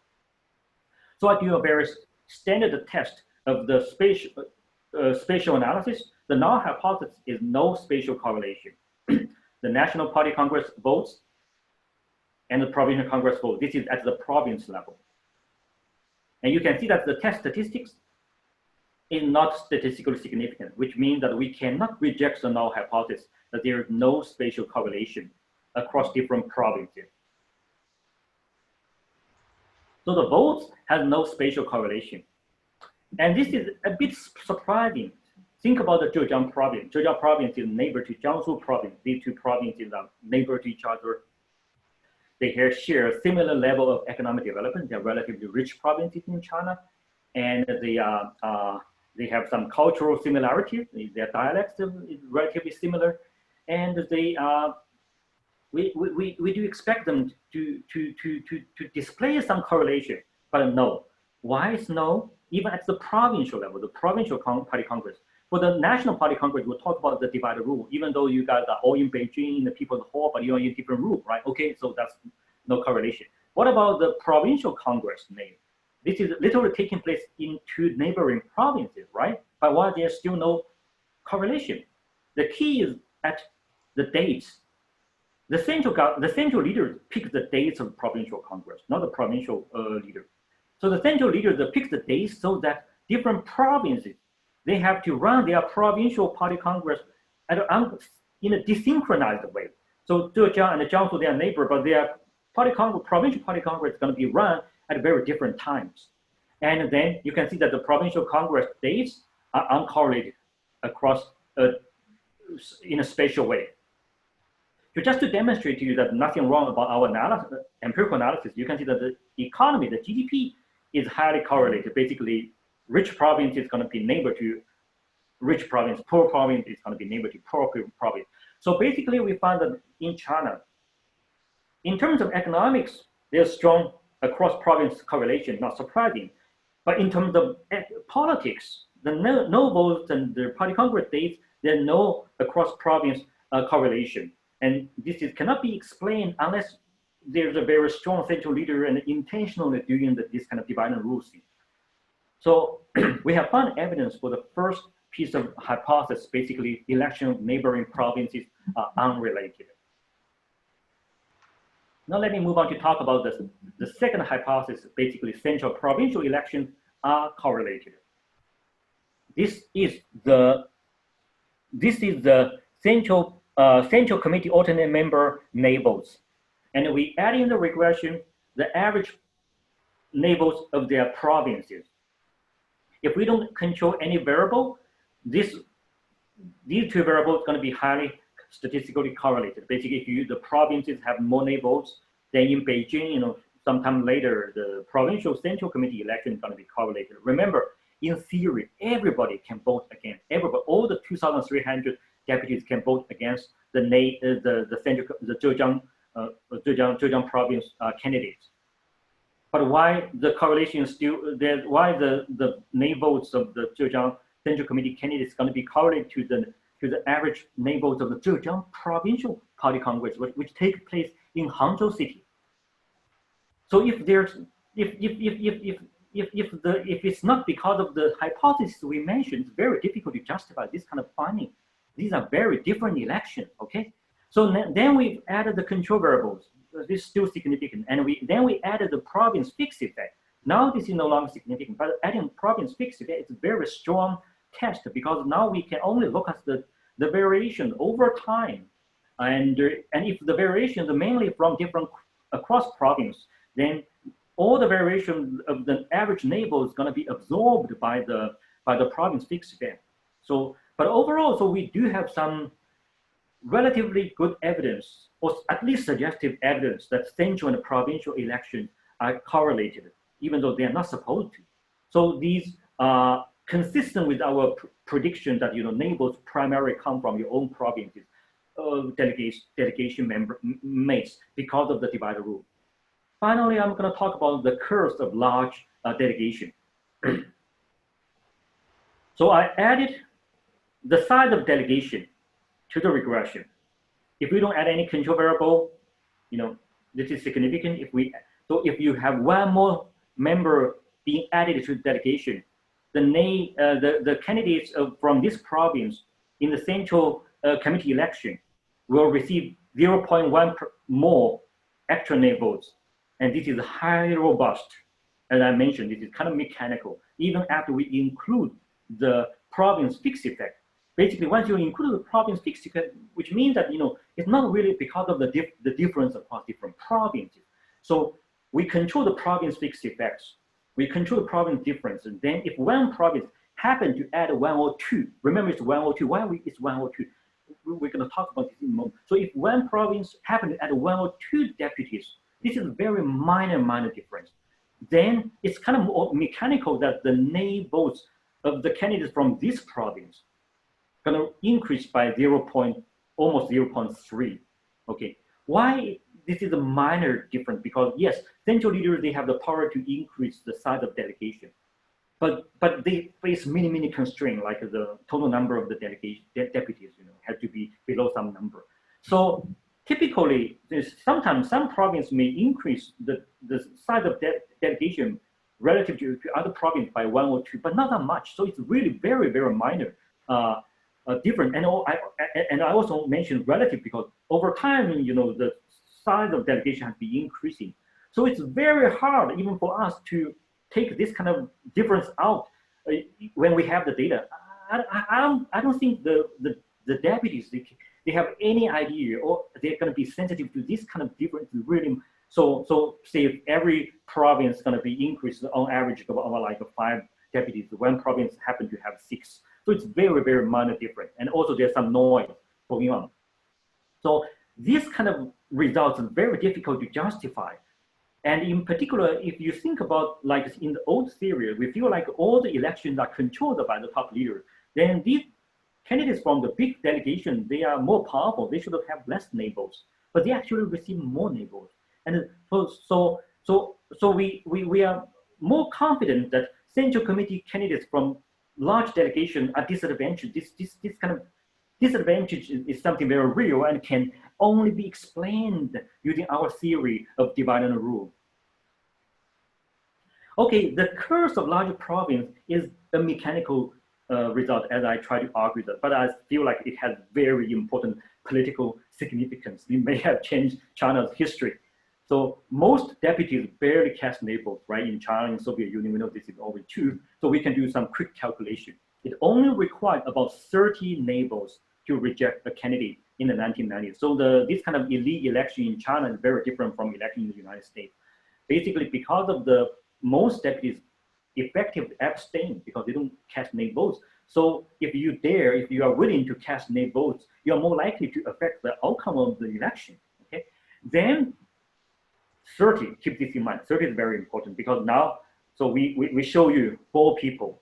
So I do a very standard test of the spatial analysis. The null hypothesis is no spatial correlation. The National Party Congress votes and the Provincial Congress votes. This is at the province level. And you can see that the test statistics is not statistically significant, which means that we cannot reject the null hypothesis that there is no spatial correlation across different provinces. So the votes have no spatial correlation. And this is a bit surprising. Think about the Zhejiang province. Zhejiang province is neighbor to Jiangsu province. These two provinces are neighbor to each other. They share a similar level of economic development. They're relatively rich provinces in China. And they have some cultural similarities. Their dialects is relatively similar. And we do expect them to display some correlation, but no. Why is no? Even at the provincial level, the provincial party congress. For the national party congress, we'll talk about the divided rule. Even though you guys are all in Beijing, in the People's Hall, but you're in different rule, right? Okay, so that's no correlation. What about the provincial congress name? This is literally taking place in two neighboring provinces, right? But why there's still no correlation? The key is at the dates. The central leader picks the dates of provincial congress, not the provincial leader. So the central leader picks the dates so that different provinces, they have to run their provincial party congress in a desynchronized way. So Zhejiang and Jiangsu, they are neighbor, but their provincial party congress is going to be run at very different times. And then you can see that the provincial congress dates are uncorrelated across in a spatial way. So just to demonstrate to you that nothing wrong about our empirical analysis, you can see that the economy, the GDP, is highly correlated. Basically, rich province is going to be neighbor to rich province, poor province is going to be neighbor to poor province. So basically, we found that in China, in terms of economics, there's strong across province correlation, not surprising. But in terms of politics, the no votes and the party congress dates, there's no across province correlation. And this cannot be explained unless there's a very strong central leader and intentionally doing this kind of divide and rule thing. So we have found evidence for the first piece of hypothesis, basically election of neighboring provinces are unrelated. Now let me move on to talk about the second hypothesis, basically central provincial elections are correlated. This is the central committee alternate member neighbors. And we add in the regression, the average neighbors of their provinces. If we don't control any variable, these two variables are going to be highly statistically correlated. Basically, if the provinces have more neighbors, then in Beijing, sometime later, the provincial central committee election is going to be correlated. Remember, in theory, everybody can vote against. Everybody, all the 2,300 deputies can vote against the Zhejiang province candidates. But why the correlation is still there? Why the name votes of the Zhejiang Central Committee candidates is going to be correlated to the average name votes of the Zhejiang Provincial Party Congress, which take place in Hangzhou City. So if it's not because of the hypothesis we mentioned, it's very difficult to justify this kind of finding. These are very different elections, okay? So then we added the control variables. This is still significant. And then we added the province fixed effect. Now this is no longer significant, but adding province fixed effect is a very strong test because now we can only look at the variation over time. And if the variation is mainly from different across province, then all the variation of the average neighbor is going to be absorbed by the province fixed effect. So But overall, so we do have some relatively good evidence, or at least suggestive evidence, that central and provincial elections are correlated, even though they are not supposed to. So these are consistent with our prediction that neighbors primarily come from your own provinces, delegation mates, because of the divider rule. Finally, I'm going to talk about the curves of large delegation. So I added the size of delegation to the regression. If we don't add any control variable, this is significant. If you have one more member being added to the delegation, the candidates from this province in the central committee election will receive 0.1 more actual name votes. And this is highly robust. As I mentioned, this is kind of mechanical, even after we include the province fixed effect. Basically, once you include the province fixed effect, which means that it's not really because of the difference across different provinces. So we control the province fixed effects. We control the province difference. And then if one province happens to add 102, remember it's 102. Why it's 102? We're going to talk about this in a moment. So if one province happens to add 102 deputies, this is a very minor difference. Then it's kind of more mechanical that the name votes of the candidates from this province going to increase by almost 0.3. Okay, why this is a minor difference? Because yes, central leaders, they have the power to increase the size of delegation, but they face many constraints, like the total number of the deputies had to be below some number. So typically, sometimes some province may increase the size of delegation relative to other province by 1 or 2, but not that much. So it's really very minor different. And I also mentioned relative because over time, the size of delegation has been increasing. So it's very hard even for us to take this kind of difference out when we have the data. I don't think the deputies, they have any idea, or they're going to be sensitive to this kind of difference. Really, so say if every province is going to be increased on average about like 5 deputies, one province happen to have 6. So it's very minor difference, and also there's some noise going on. So this kind of results are very difficult to justify. And in particular, if you think about like in the old theory, we feel like all the elections are controlled by the top leader. Then these candidates from the big delegation, they are more powerful. They should have less name votes, but they actually receive more name votes. And so we are more confident that central committee candidates from large delegation are disadvantaged. This kind of disadvantage is something very real and can only be explained using our theory of divide and rule. Okay, the curse of larger province is a mechanical result, as I try to argue that, but I feel like it has very important political significance. It may have changed China's history. So most deputies barely cast name votes, right? In China and Soviet Union, we know this is always true. So we can do some quick calculation. It only required about 30 name votes to reject a candidate in the 1990s. So this kind of elite election in China is very different from election in the United States. Basically, because of the most deputies effectively abstain because they don't cast name votes. So if you are willing to cast name votes, you are more likely to affect the outcome of the election. Okay, then 30, keep this in mind. 30 is very important because now, so we show you 4 people.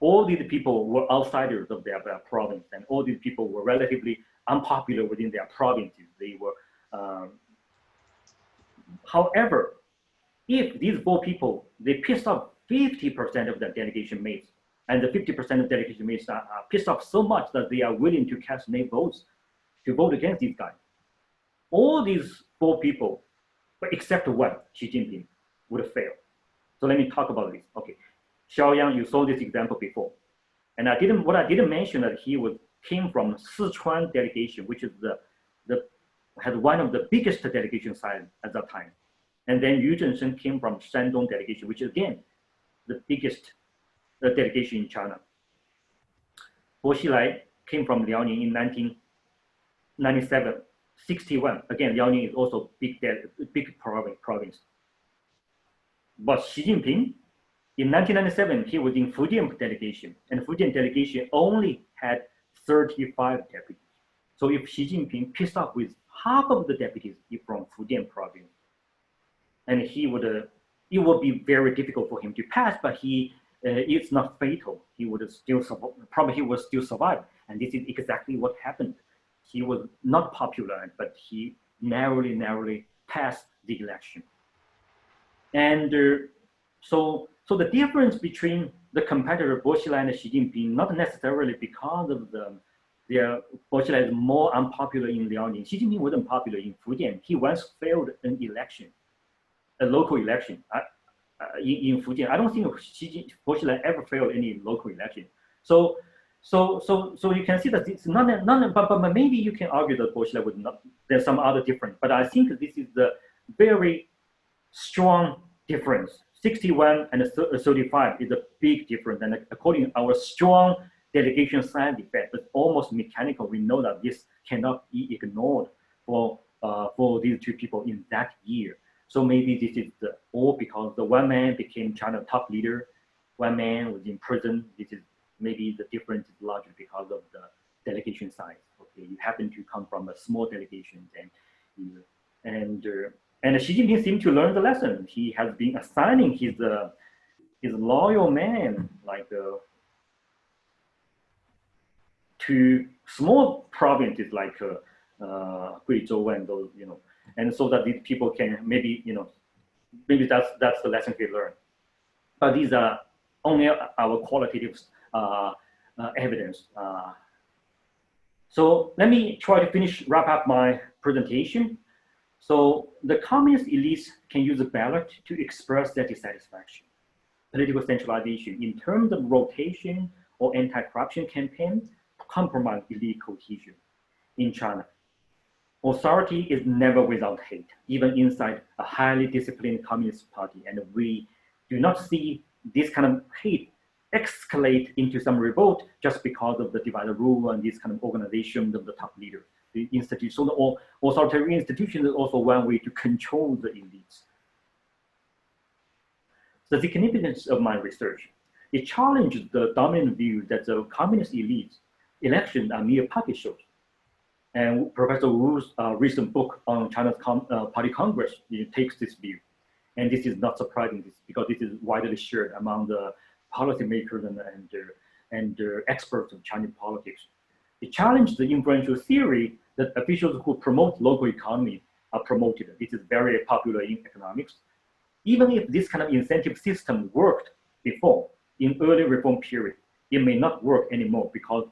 All these people were outsiders of their province, and all these people were relatively unpopular within their provinces. They were, however, if these 4 people, they pissed off 50% of the delegation mates, and the 50% of delegation mates are pissed off so much that they are willing to cast name votes to vote against these guys. All these 4 people, except one, Xi Jinping, would have failed. So let me talk about this. Okay, Xiaoyang, you saw this example before, and what I didn't mention that he came from Sichuan delegation, which is had one of the biggest delegation size at that time. And then Yu Zhengsheng came from Shandong delegation, which is again the biggest delegation in China. Bo Xilai came from Liaoning in 1997, 61. Again, Liaoning is also big province. But Xi Jinping, in 1997, he was in Fujian delegation, and Fujian delegation only had 35 deputies. So if Xi Jinping pissed off with half of the deputies from Fujian province, and it would be very difficult for him to pass, but it's not fatal. He would still survive, and this is exactly what happened. He was not popular, but he narrowly passed the election. And so the difference between the competitor Boshila and Xi Jinping, not necessarily because of Boshila is more unpopular in Liaoning. Xi Jinping wasn't popular in Fujian. He once failed an election, a local election in Fujian. I don't think Boshila ever failed any local election. So you can see that it's but maybe you can argue that Boshila would not. There's some other difference, but I think this is the very strong difference. 61 and 35 is a big difference, and according to our strong delegation side effect, but almost mechanical, we know that this cannot be ignored for these two people in that year. So maybe this is all because the one man became China's top leader, one man was in prison. This is maybe the difference is largely because of the delegation size. Okay, you happen to come from a small delegation, and Xi Jinping seemed to learn the lesson. He has been assigning his loyal man to small provinces like Guizhou and those, and so that these people can maybe that's the lesson we learned. But these are only our qualitative evidence. So let me try to wrap up my presentation. So the communist elites can use a ballot to express their dissatisfaction. Political centralization in terms of rotation or anti-corruption campaign compromise elite cohesion in China. Authority is never without hate, even inside a highly disciplined communist party. And we do not see this kind of hate escalate into some revolt just because of the divided rule and this kind of organization of the top leaders. The institution or authoritarian institution is also one way to control the elites. The significance of my research, it challenged the dominant view that the communist elites elections are mere pocket shows. And Professor Wu's recent book on China's Party Congress takes this view. And this is not surprising because this is widely shared among the policymakers and experts of Chinese politics. It challenged the influential theory that officials who promote local economy are promoted. This is very popular in economics. Even if this kind of incentive system worked before in early reform period, it may not work anymore because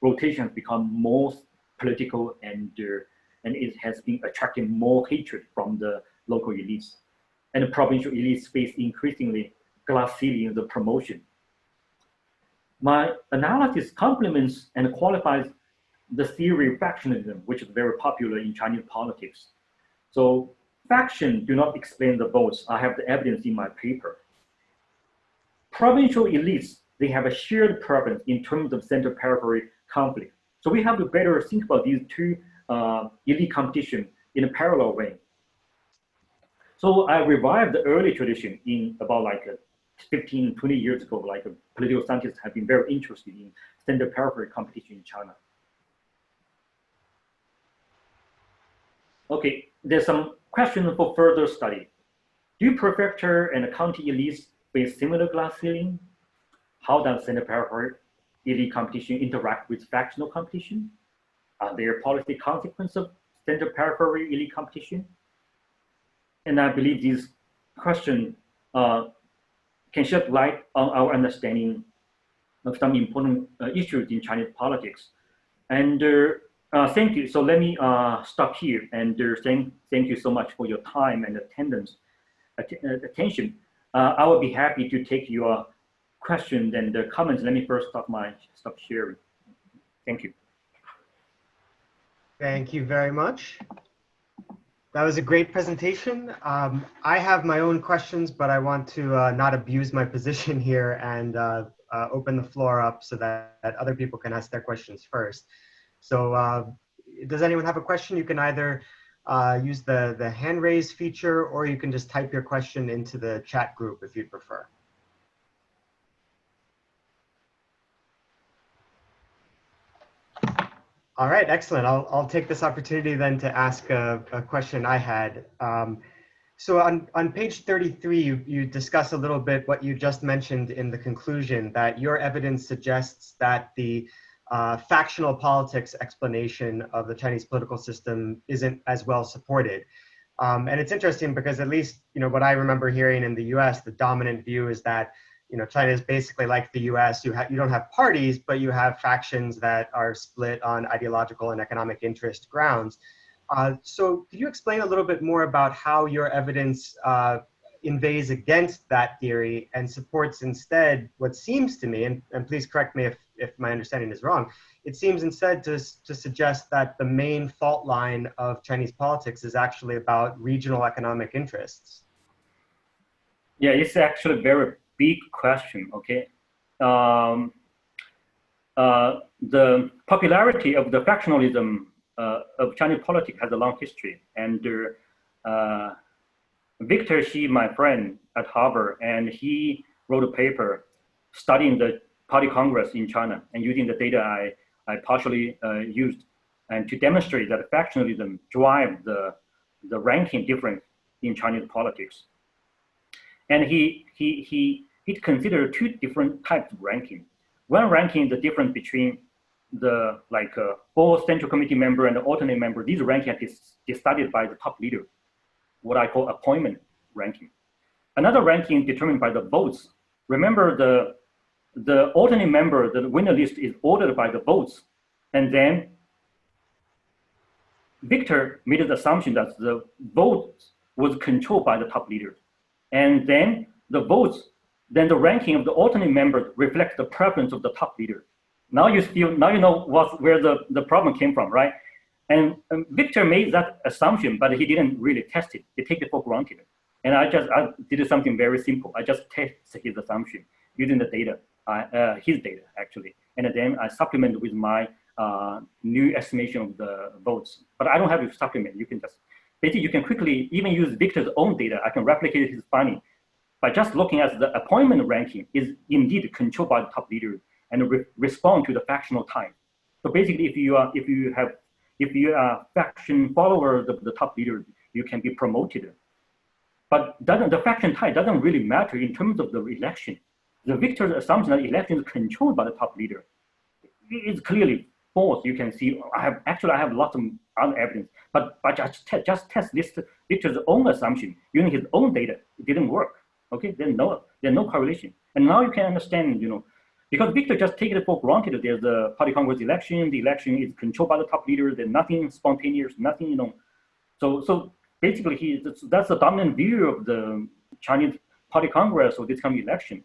rotation has become more political and it has been attracting more hatred from the local elites. And the provincial elites face increasingly glass ceilings of promotion. My analysis complements and qualifies the theory of factionalism, which is very popular in Chinese politics. So factions do not explain the votes. I have the evidence in my paper. Provincial elites, they have a shared preference in terms of center-periphery conflict. So we have to better think about these two elite competition in a parallel way. So I revived the early tradition in about 15, 20 years ago, political scientists have been very interested in center-periphery competition in China. Okay, there's some questions for further study. Do prefecture and county elites face similar glass ceiling? How does center-periphery elite competition interact with factional competition? Are there policy consequences of center-periphery elite competition? And I believe these questions can shed light on our understanding of some important issues in Chinese politics. And thank you. So let me stop here and thank you so much for your time and attention. I will be happy to take your questions and comments. Let me first stop sharing. Thank you. Thank you very much. That was a great presentation. I have my own questions, but I want to not abuse my position here and open the floor up so that other people can ask their questions first. So does anyone have a question? You can either use the hand raise feature, or you can just type your question into the chat group if you'd prefer. All right, excellent. I'll take this opportunity then to ask a question I had. So on page 33, you discuss a little bit what you just mentioned in the conclusion, that your evidence suggests that the factional politics explanation of the Chinese political system isn't as well supported. And it's interesting because at least, what I remember hearing in the US, the dominant view is that, China is basically like the US. You don't have parties, but you have factions that are split on ideological and economic interest grounds. So could you explain a little bit more about how your evidence inveighs against that theory and supports instead what seems to me, and please correct me if my understanding is wrong, it seems instead to suggest that the main fault line of Chinese politics is actually about regional economic interests? Yeah, it's actually a very big question, okay? The popularity of the factionalism of Chinese politics has a long history. And Victor Xi, my friend at Harvard, and he wrote a paper studying the party congress in China and using the data I partially used, and to demonstrate that factionalism drives the ranking difference in Chinese politics. And he considered two different types of ranking. One ranking, the difference between the full central committee member and the alternate member. These rankings are decided by the top leader, what I call appointment ranking. Another ranking determined by the votes. Remember, the alternate member, the winner list is ordered by the votes, and then Victor made the assumption that the votes was controlled by the top leader, and then the votes, then the ranking of the alternate members reflects the preference of the top leader. Now you know where the problem came from, right? And Victor made that assumption, but he didn't really test it. He took it for granted. And I did something very simple. I just tested his assumption using the data, his data actually. And then I supplement with my new estimation of the votes. But I don't have to supplement. You can just, basically you can quickly even use Victor's own data. I can replicate his finding by just looking at the appointment ranking is indeed controlled by the top leader and respond to the factional type. So basically, if you are faction followers of the top leader, you can be promoted. But the faction type doesn't really matter in terms of the election. The Victor's assumption that election is controlled by the top leader is clearly false. You can see I have lots of other evidence, but just test this Victor's own assumption using his own data. It didn't work. Okay, there's no correlation. And now you can understand, because Victor just take it for granted. There's a party congress election. The election is controlled by the top leader. There's nothing spontaneous, nothing, So basically, that's the dominant view of the Chinese party congress or this kind of election.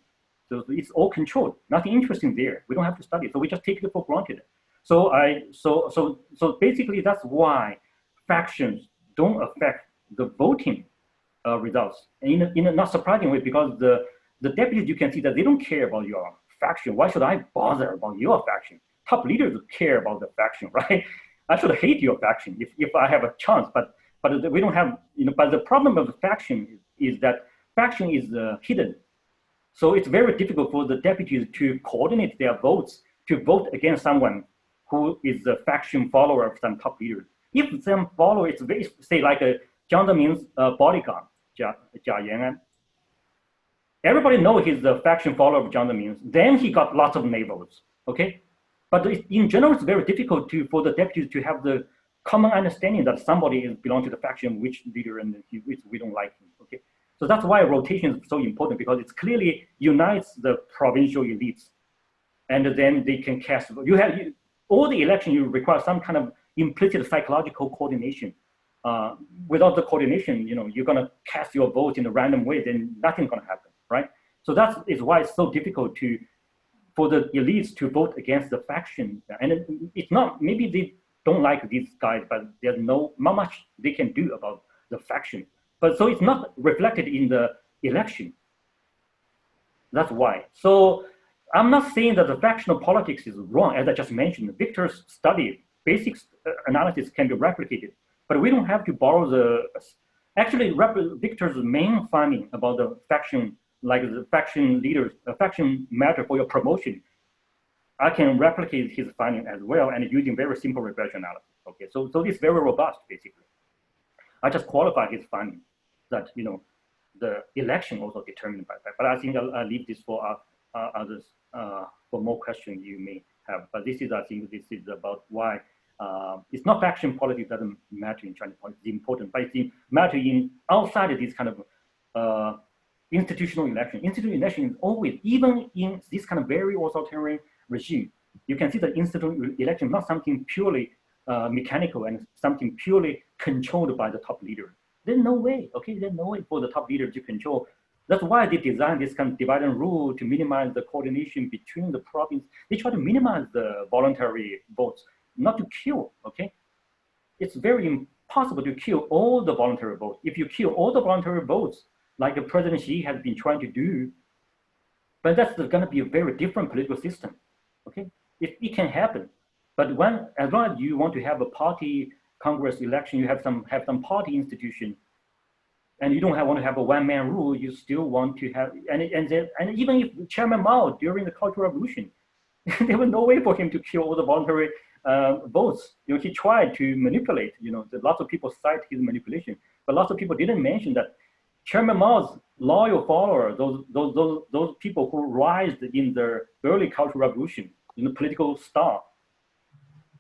So it's all controlled. Nothing interesting there. We don't have to study. So we just take it for granted. So basically, that's why factions don't affect the voting results. And in a not surprising way, because the deputies, you can see that they don't care about your faction. Why should I bother about your faction? Top leaders care about the faction, right? I should hate your faction if I have a chance, but we don't have, but the problem of the faction is that faction is hidden. So it's very difficult for the deputies to coordinate their votes to vote against someone who is a faction follower of some top leader. If some follower is very, say like a Jiang Zemin's bodyguard, Jia Yan'an, everybody knows he's the faction follower of Jiang Zemin. Then he got lots of neighbors, okay? But in general, it's very difficult for the deputies to have the common understanding that somebody belongs to the faction, which leader, and which we don't like him, okay? So that's why rotation is so important, because it clearly unites the provincial elites. And then they can cast, all the election, you require some kind of implicit psychological coordination. Without the coordination, you're gonna cast your vote in a random way, then nothing's gonna happen, right? So that is why it's so difficult for the elites to vote against the faction. And it's not, maybe they don't like these guys, but there's not much they can do about the faction. But so it's not reflected in the election. That's why. So I'm not saying that the factional politics is wrong. As I just mentioned, Victor's study, basic analysis can be replicated, but we don't have to borrow actually Victor's main finding about the faction, like the faction leaders, faction matter for your promotion. I can replicate his finding as well and using very simple regression analysis. Okay, so it's very robust basically. I just qualify his finding that the election also determined by that. But I think I'll leave this for others for more questions you may have. But this is, I think, this is about why it's not faction politics doesn't matter in Chinese politics. It's important, but it's matter in outside of this kind of institutional election. Institutional election is always, even in this kind of very authoritarian regime, you can see that institutional election is not something purely mechanical and something purely controlled by the top leader. There's no way, okay? There's no way for the top leader to control. That's why they designed this kind of divide and rule to minimize the coordination between the province. They try to minimize the voluntary votes, not to kill, okay? It's very impossible to kill all the voluntary votes. If you kill all the voluntary votes, like President Xi has been trying to do, but that's gonna be a very different political system, okay? It can happen, but as long as you want to have a party Congress election, you have some party institution, and you don't want to have a one-man rule. You still want to have, and even if Chairman Mao during the Cultural Revolution, there was no way for him to kill all the voluntary votes. He tried to manipulate. Lots of people cite his manipulation, but lots of people didn't mention that Chairman Mao's loyal followers, those people who rise in the early Cultural Revolution, in the political star,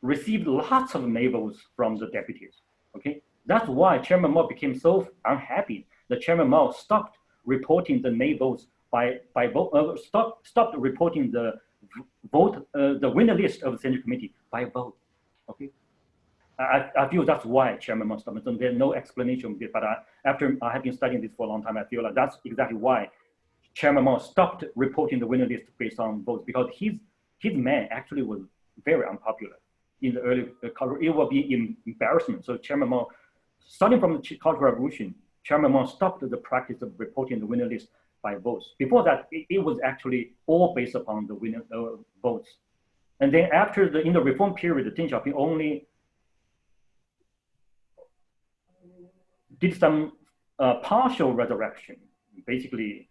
received lots of nay votes from the deputies. Okay, that's why Chairman Mao became so unhappy that Chairman Mao stopped reporting the nay votes stopped reporting the vote, the winner list of the Central Committee by vote. Okay, I feel that's why Chairman Mao stopped. There's no explanation, but after I have been studying this for a long time, I feel like that's exactly why Chairman Mao stopped reporting the winner list based on votes, because his man actually was very unpopular in the early culture. It will be embarrassment. So Chairman Mao, starting from the Cultural Revolution, Chairman Mao stopped the practice of reporting the winner list by votes. Before that, it was actually all based upon the winner votes. And then after in the reform period, Deng Xiaoping only did some partial resurrection. Basically,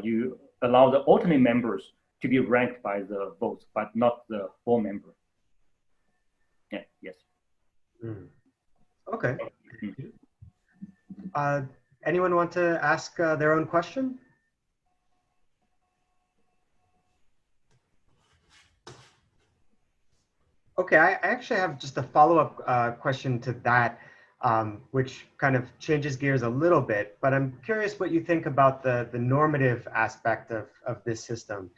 you allow the alternate members to be ranked by the votes, but not the full member. Yeah, yes. Okay. Anyone want to ask their own question? Okay, I actually have just a follow-up question to that, which kind of changes gears a little bit, but I'm curious what you think about the normative aspect of this system.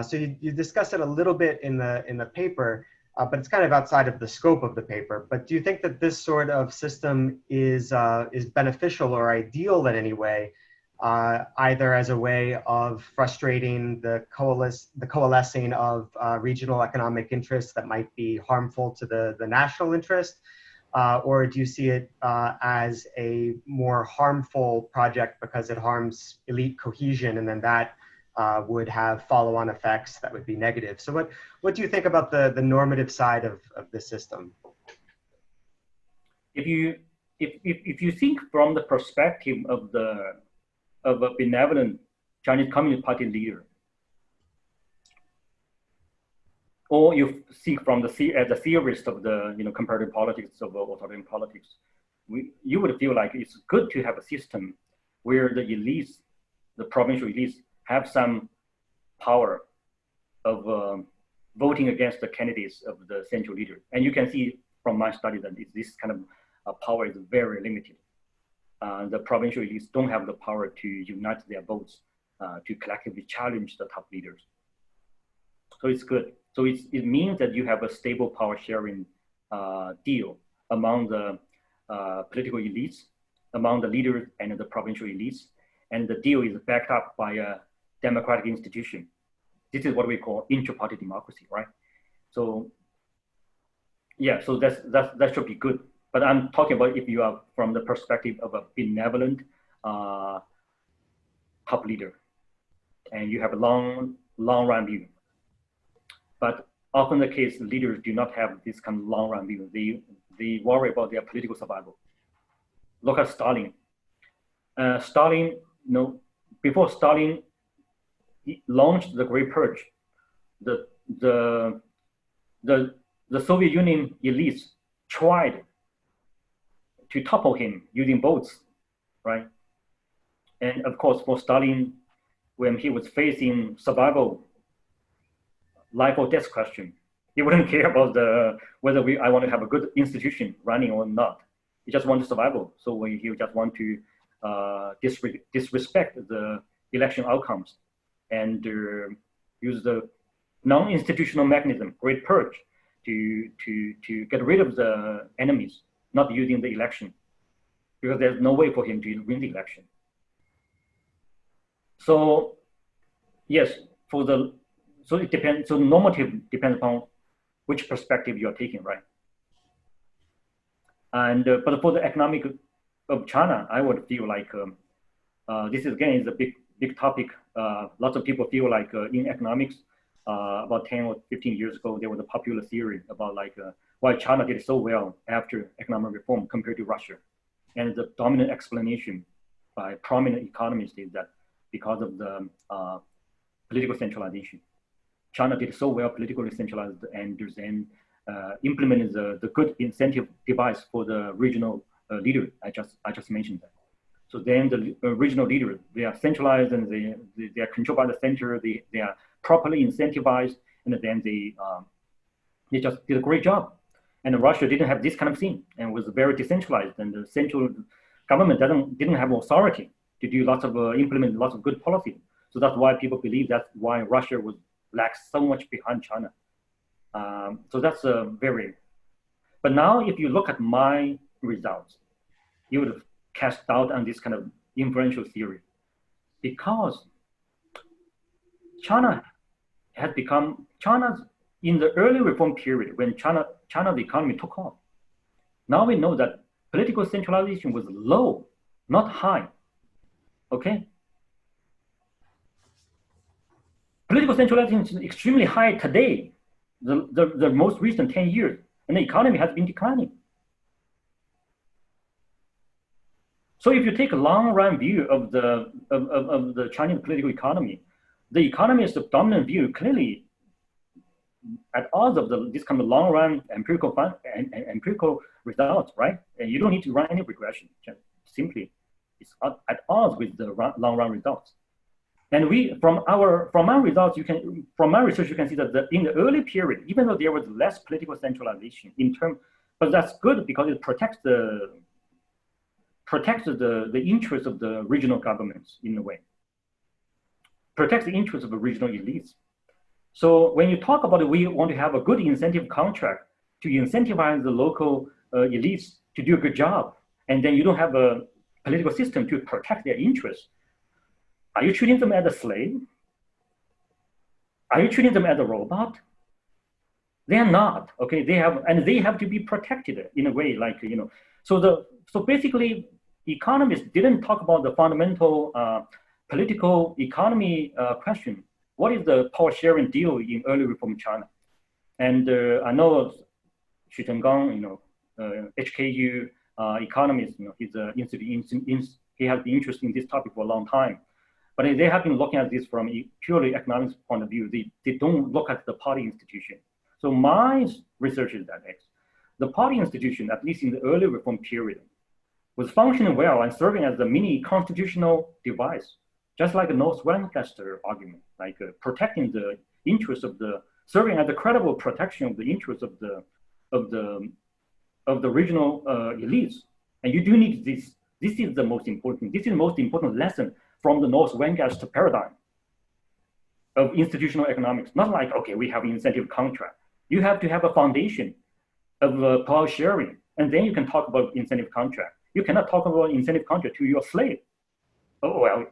So you discussed it a little bit in the paper, but it's kind of outside of the scope of the paper. But do you think that this sort of system is beneficial or ideal in any way, either as a way of frustrating the coalescing of regional economic interests that might be harmful to the national interest, or do you see it as a more harmful project because it harms elite cohesion, and then that would have follow-on effects that would be negative? So what do you think about the normative side of this system? If you think from the perspective of a benevolent Chinese Communist Party leader, or you think from as a theorist of the comparative politics of authoritarian politics, you would feel like it's good to have a system where the elites, the provincial elites, have some power of voting against the candidates of the central leader. And you can see from my study that this kind of power is very limited. The provincial elites don't have the power to unite their votes to collectively challenge the top leaders. So it's good. So it means that you have a stable power sharing deal among the political elites, among the leaders and the provincial elites. And the deal is backed up by a democratic institution. This is what we call intra-party democracy, right? So yeah, so that should be good. But I'm talking about if you are from the perspective of a benevolent top leader, and you have a long run view. But often the case, leaders do not have this kind of long run view. They worry about their political survival. Look at Stalin. Stalin, before Stalin launched the Great Purge, the the Soviet Union elites tried to topple him using boats, right? And of course, for Stalin, when he was facing survival, life or death question, he wouldn't care about whether I want to have a good institution running or not. He just wanted survival. So he just want to disrespect the election outcomes and use the non-institutional mechanism, Great Purge, to get rid of the enemies, not using the election, because there's no way for him to win the election. So yes, so it depends. So normative depends upon which perspective you are taking, right? And but for the economic of China, I would feel like this is again is a big topic. Lots of people feel like in economics, about 10 or 15 years ago, there was a popular theory about like why China did so well after economic reform compared to Russia. And the dominant explanation by prominent economists is that because of the political centralization. China did so well politically centralized and then implemented the good incentive device for the regional leader. I just mentioned that. So then the regional leaders, they are centralized and they are controlled by the center. They are properly incentivized, and then they just did a great job. And Russia didn't have this kind of thing and was very decentralized, and the central government didn't have authority to do implement lots of good policy. So that's why people believe that's why Russia was lags so much behind China. So that's but now if you look at my results, you would cast doubt on this kind of inferential theory, because China's in the early reform period when China's economy took off. Now we know that political centralization was low, not high, okay? Political centralization is extremely high today, the most recent 10 years, and the economy has been declining. So if you take a long-run view of the Chinese political economy, the economy is the dominant view clearly at odds of this kind of long-run empirical results, right? And you don't need to run any regression. Just simply, it's at odds with the long-run results. And from our results, from my research, you can see that in the early period, even though there was less political centralization but that's good because it protects the interests of the regional governments in a way, protects the interests of the regional elites. So when you talk about it, we want to have a good incentive contract to incentivize the local elites to do a good job, and then you don't have a political system to protect their interests. Are you treating them as a slave? Are you treating them as a robot? They are not, okay? They have to be protected in a way, like, you know. So basically, economists didn't talk about the fundamental political economy question. What is the power sharing deal in early reform China? And I know Xu Chenggang, you know, HKU economist, you know, he has been interested in this topic for a long time. But they have been looking at this from a purely economic point of view. They don't look at the party institution. So my research is that the party institution, at least in the early reform period, was functioning well and serving as a mini constitutional device, just like a North-Lancaster argument, like protecting the interests serving as a credible protection of the interests of the regional elites. And you do need this. This is the most important lesson from the North-Lancaster paradigm of institutional economics. Not like, okay, we have incentive contract. You have to have a foundation of power sharing, and then you can talk about incentive contract. You cannot talk about incentive contract to your slave. Oh, well,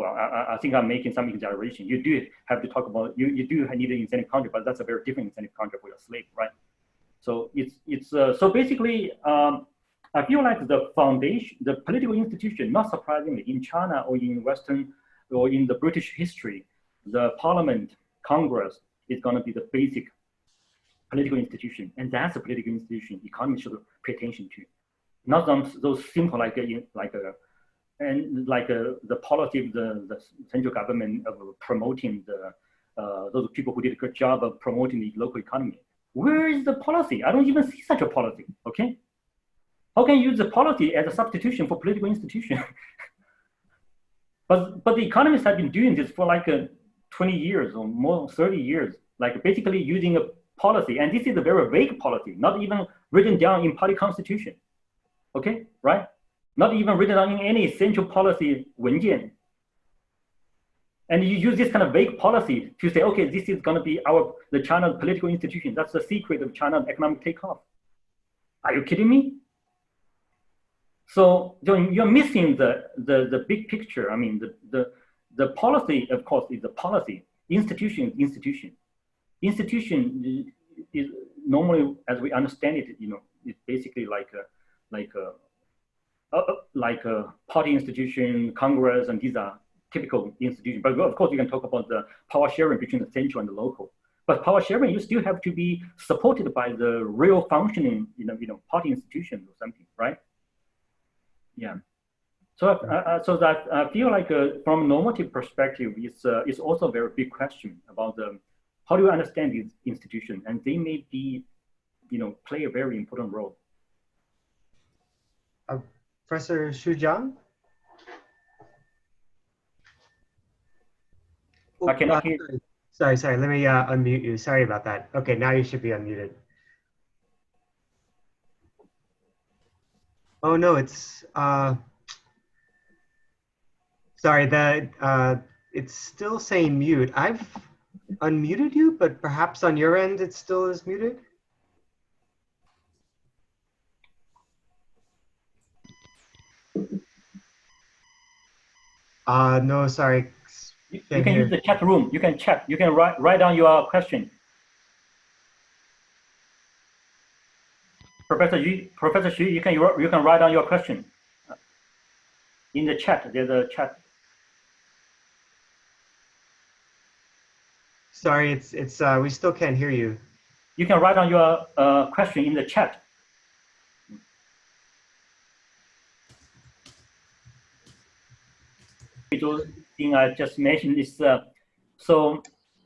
I think I'm making some exaggeration. You do have to talk about, you do need an incentive contract, but that's a very different incentive contract for your slave, right? So so basically, I feel like the foundation, the political institution, not surprisingly, in China or in Western or in the British history, the Parliament, Congress is going to be the basic political institution, and that's the political institution economy should pay attention to, not those simple the policy of the central government of promoting those people who did a good job of promoting the local economy. Where is the policy? I don't even see such a policy, okay? How can you use the policy as a substitution for political institution? but the economists have been doing this for like 20 years or more, 30 years, like basically using a policy. And this is a very vague policy, not even written down in party constitution, okay, right? Not even written down in any central policy 文件. And you use this kind of vague policy to say, okay, this is going to be the China's political institution. That's the secret of China's economic takeoff. Are you kidding me? So you're missing the big picture. I mean, the policy, of course, is the policy. Institution is institution. Institution is normally, as we understand it, it's basically like a party institution, Congress, and these are typical institutions. But of course, you can talk about the power sharing between the central and the local. But power sharing, you still have to be supported by the real functioning, party institutions or something, right? Yeah. So, I feel like from a normative perspective, it's also a very big question about how do you understand these institutions, and they may be, play a very important role. Professor Xu Jiang? I cannot hear. Sorry. Let me unmute you. Sorry about that. Okay, now you should be unmuted. Oh no, it's sorry. It's still saying mute. I've unmuted you, but perhaps on your end it still is muted. No, sorry. You can use the chat room. You can chat. You can write down your question. Professor Xu, you can write down your question in the chat. There's a chat. Sorry, it's we still can't hear you. You can write down your question in the chat. The thing I just mentioned is so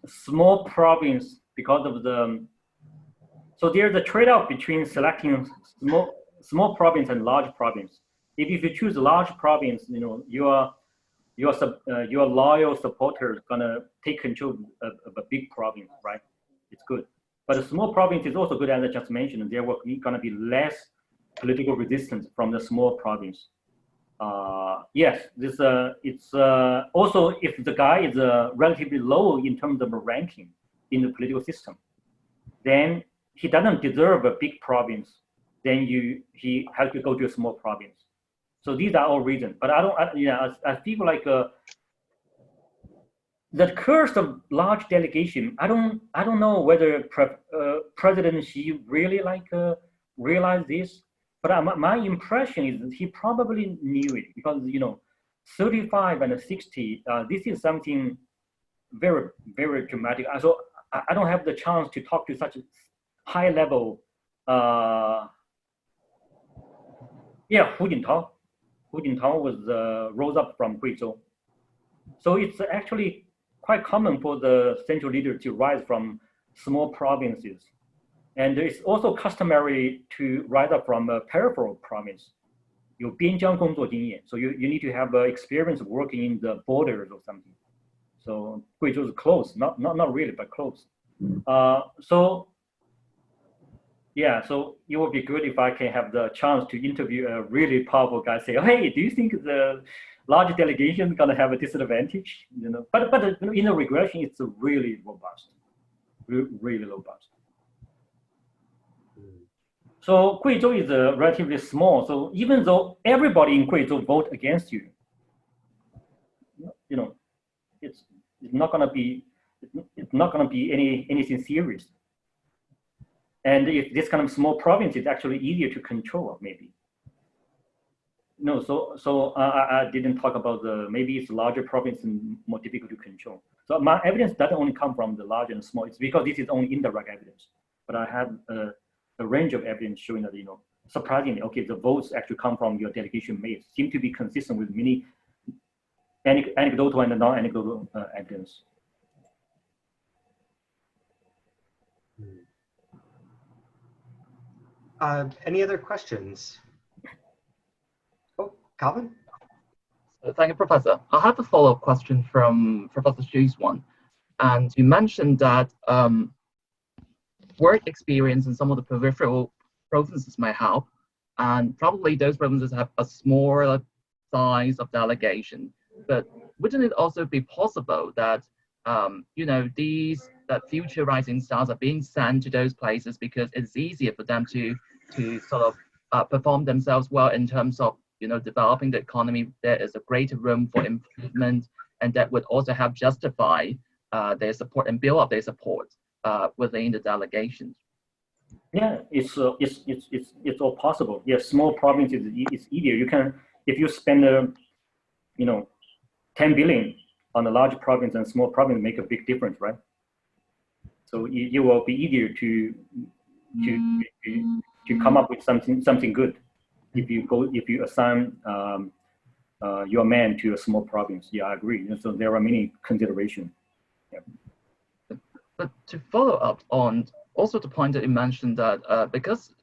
small province because of so there's a trade-off between selecting small province and large province. If you choose a large province, your loyal supporters gonna take control of a big province, right? It's good. But a small province is also good, as I just mentioned. There will gonna be less political resistance from the small province. Yes, it's also if the guy is relatively low in terms of ranking in the political system, then he doesn't deserve a big province. Then he has to go to a small province. So these are all reasons. But I feel like the curse of large delegation. I don't know whether President Xi really realized this. But my impression is that he probably knew it because 35 and 60. This is something very, very dramatic. So I don't have the chance to talk to such a high level. Hu Jintao. Hu Jintao was rose up from Guizhou. So it's actually quite common for the central leader to rise from small provinces. And it's also customary to rise up from a peripheral province. 有边疆工作经验, so you need to have experience working in the borders or something. So Guizhou is close, not really, but close. So it would be good if I can have the chance to interview a really powerful guy. Say, hey, do you think the large delegation is gonna have a disadvantage? But in the regression, it's really robust, really robust. So Guizhou is relatively small. So even though everybody in Guizhou vote against you, it's not gonna be anything serious. And if this kind of small province is actually easier to control, maybe. No, so I didn't talk about maybe it's larger province and more difficult to control. So my evidence doesn't only come from the large and small. It's because this is only indirect evidence. But I have a range of evidence showing that, surprisingly, okay, the votes actually come from your delegation mates seem to be consistent with many anecdotal and non-anecdotal evidence. Any other questions? Oh, Calvin? Thank you, Professor. I have a follow-up question from Professor Xu's one. And you mentioned that work experience in some of the peripheral provinces might help, and probably those provinces have a smaller size of delegation. But wouldn't it also be possible that that future rising stars are being sent to those places because it's easier for them to sort of perform themselves well in terms of developing the economy? There is a greater room for improvement, and that would also help justify their support and build up their support within the delegations. Yeah, it's all possible. Yeah, small provinces it's easier. You can, if you spend 10 billion on a large province and small province, make a big difference, right? So it will be easier to come up with something good if you assign your man to a small province. Yeah, I agree. And so there are many considerations. Yeah. But to follow up on also the point that you mentioned that because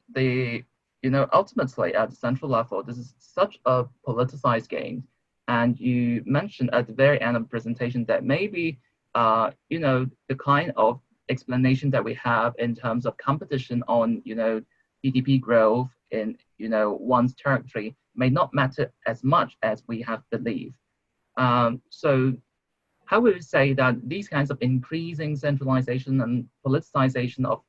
ultimately at the central level, this is such a politicized game, and you mentioned at the very end of the presentation that maybe the kind of explanation that we have in terms of competition on GDP growth in one's territory may not matter as much as we have believed. So how would you say that these kinds of increasing centralization and politicization of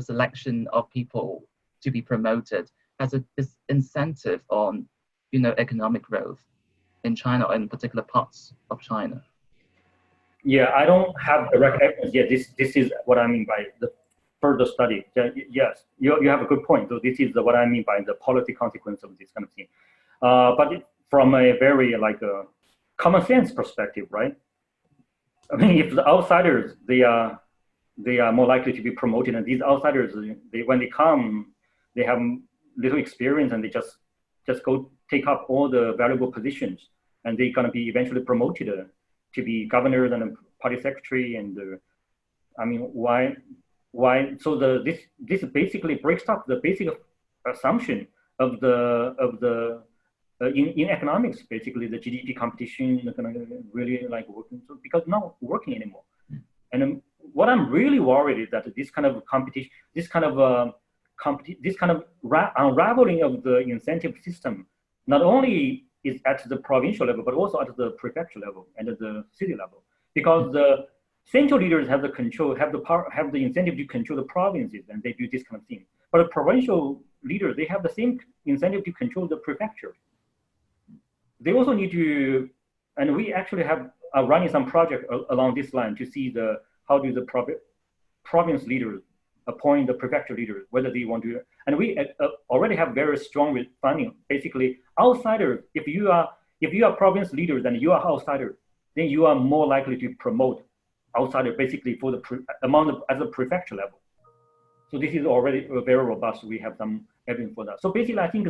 selection of people to be promoted has a disincentive on economic growth in China or in particular parts of China? Yeah, I don't have direct evidence yet. This is what I mean by the further study. Yes, you have a good point. So this is what I mean by the policy consequence of this kind of thing. But from a very common sense perspective, right? I mean, if the outsiders they are more likely to be promoted, and these outsiders when they come, they have little experience and they just go take up all the valuable positions, and they're gonna be eventually promoted to be governors and a party secretary. And I mean, why? So this basically breaks up the basic assumption of the in economics. Basically, the GDP competition is gonna really working, so because not working anymore. And what I'm really worried is that this kind of competition, this kind of unraveling of the incentive system, not only is at the provincial level, but also at the prefecture level and at the city level, because the central leaders have the control, have the power, have the incentive to control the provinces, and they do this kind of thing. But the provincial leaders, they have the same incentive to control the prefecture. They also need to, and we actually have running some project along this line to see how do the province leaders appoint the prefecture leaders, whether they want to, and we already have very strong finding. Basically, outsiders, if you are province leaders and you are outsider, then you are more likely to promote outsider basically for the at the prefecture level. So this is already very robust. We have some evidence for that. So basically, I think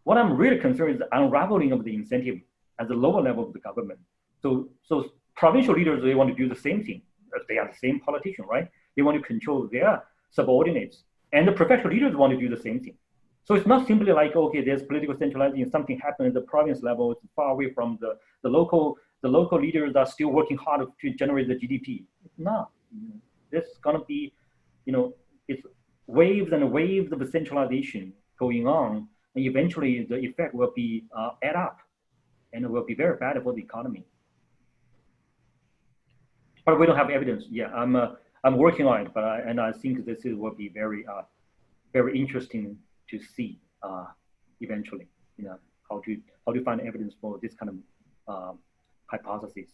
what I'm really concerned is the unraveling of the incentive at the lower level of the government. So provincial leaders, they want to do the same thing. They are the same politician, right? They want to control their subordinates, and the prefecture leaders want to do the same thing. So it's not simply like, okay, there's political centralization, something happened at the province level, it's far away from the local leaders are still working hard to generate the GDP. It's not. There's gonna be, it's waves and waves of centralization going on, and eventually the effect will be add up, and it will be very bad for the economy. But we don't have evidence. Yeah, I'm working on it, but I think this will be very interesting to see eventually. How to find evidence for this kind of hypothesis.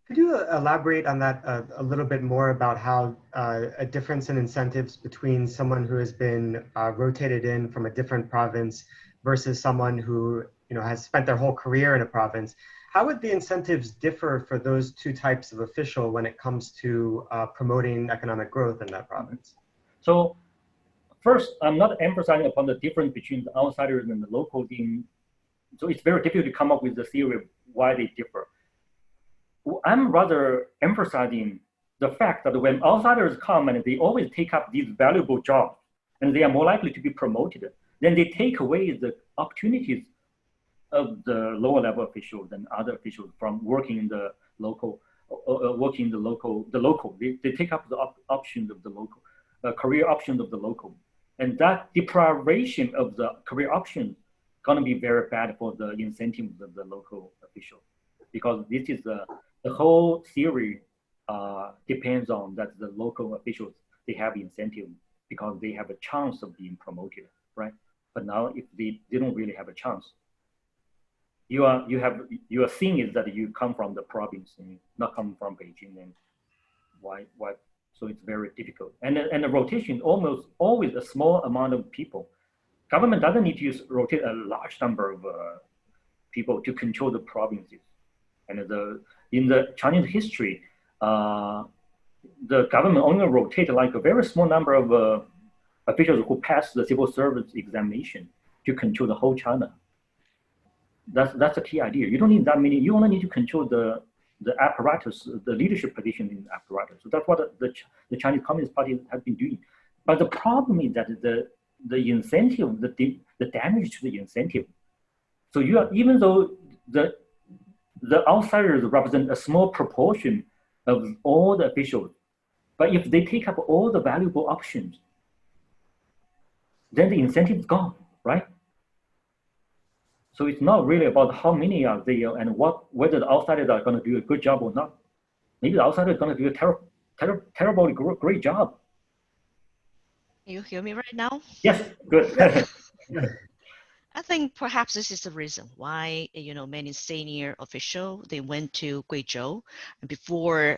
Could you elaborate on that a little bit more about how a difference in incentives between someone who has been rotated in from a different province versus someone who has spent their whole career in a province? How would the incentives differ for those two types of official when it comes to promoting economic growth in that province? So first, I'm not emphasizing upon the difference between the outsiders and the local team. So it's very difficult to come up with the theory of why they differ. I'm rather emphasizing the fact that when outsiders come and they always take up these valuable jobs and they are more likely to be promoted, then they take away the opportunities of the lower level officials and other officials from working in the local, They take up the options of the local, career options of the local. And that deprivation of the career options gonna be very bad for the incentives of the local officials, because this is the whole theory depends on that the local officials, they have incentive because they have a chance of being promoted, right? But now if they don't really have a chance, your thing is that you come from the province and not come from Beijing, and why? So it's very difficult. And the rotation almost always a small amount of people. Government doesn't need to rotate a large number of people to control the provinces. And in the Chinese history, the government only rotated like a very small number of officials who passed the civil service examination to control the whole China. That's a key idea. You don't need that many. You only need to control the apparatus, the leadership position in the apparatus. So that's what the Chinese Communist Party has been doing. But the problem is that the incentive, the damage to the incentive. So even though the outsiders represent a small proportion of all the officials, but if they take up all the valuable options, then the incentive is gone, right? So it's not really about how many are there and whether the outsiders are going to do a good job or not. Maybe the outsiders are going to do a terribly great job. Can you hear me right now? Yes, good. I think perhaps this is the reason why, many senior officials, they went to Guizhou before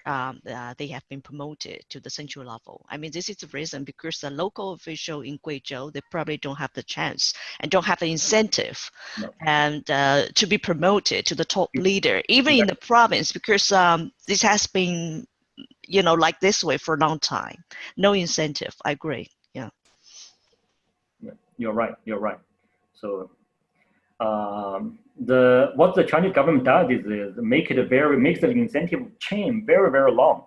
they have been promoted to the central level. I mean, this is the reason, because the local official in Guizhou, they probably don't have the chance and don't have the incentive and to be promoted to the top leader, even in the province, because this has been, like this way for a long time. No incentive, I agree, yeah. You're right. So what the Chinese government does is makes the incentive chain very, very long.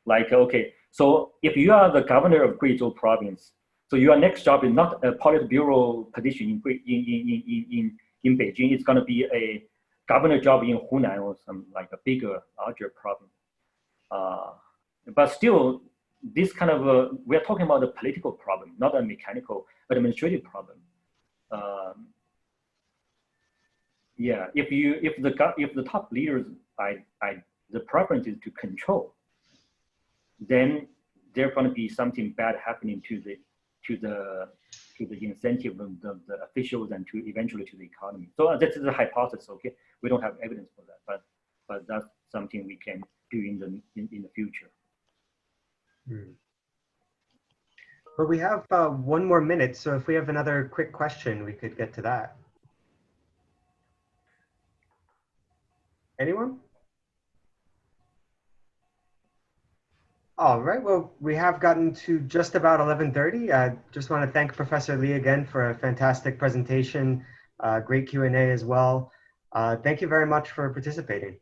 Like, okay, so if you are the governor of Guizhou province, so your next job is not a Politburo position in Beijing. It's going to be a governor job in Hunan or some like a bigger, larger province. But still, this kind of we are talking about a political problem, not a mechanical administrative problem. Yeah, if the top leaders, the preference is to control, then there's going to be something bad happening to the incentive of the officials and eventually to the economy. So this is a hypothesis. Okay, we don't have evidence for that, but that's something we can do in the future. But we have 1 more minute, so if we have another quick question, we could get to that. Anyone? All right, well, we have gotten to just about 11:30. I just want to thank Professor Li again for a fantastic presentation, great Q&A as well. Thank you very much for participating.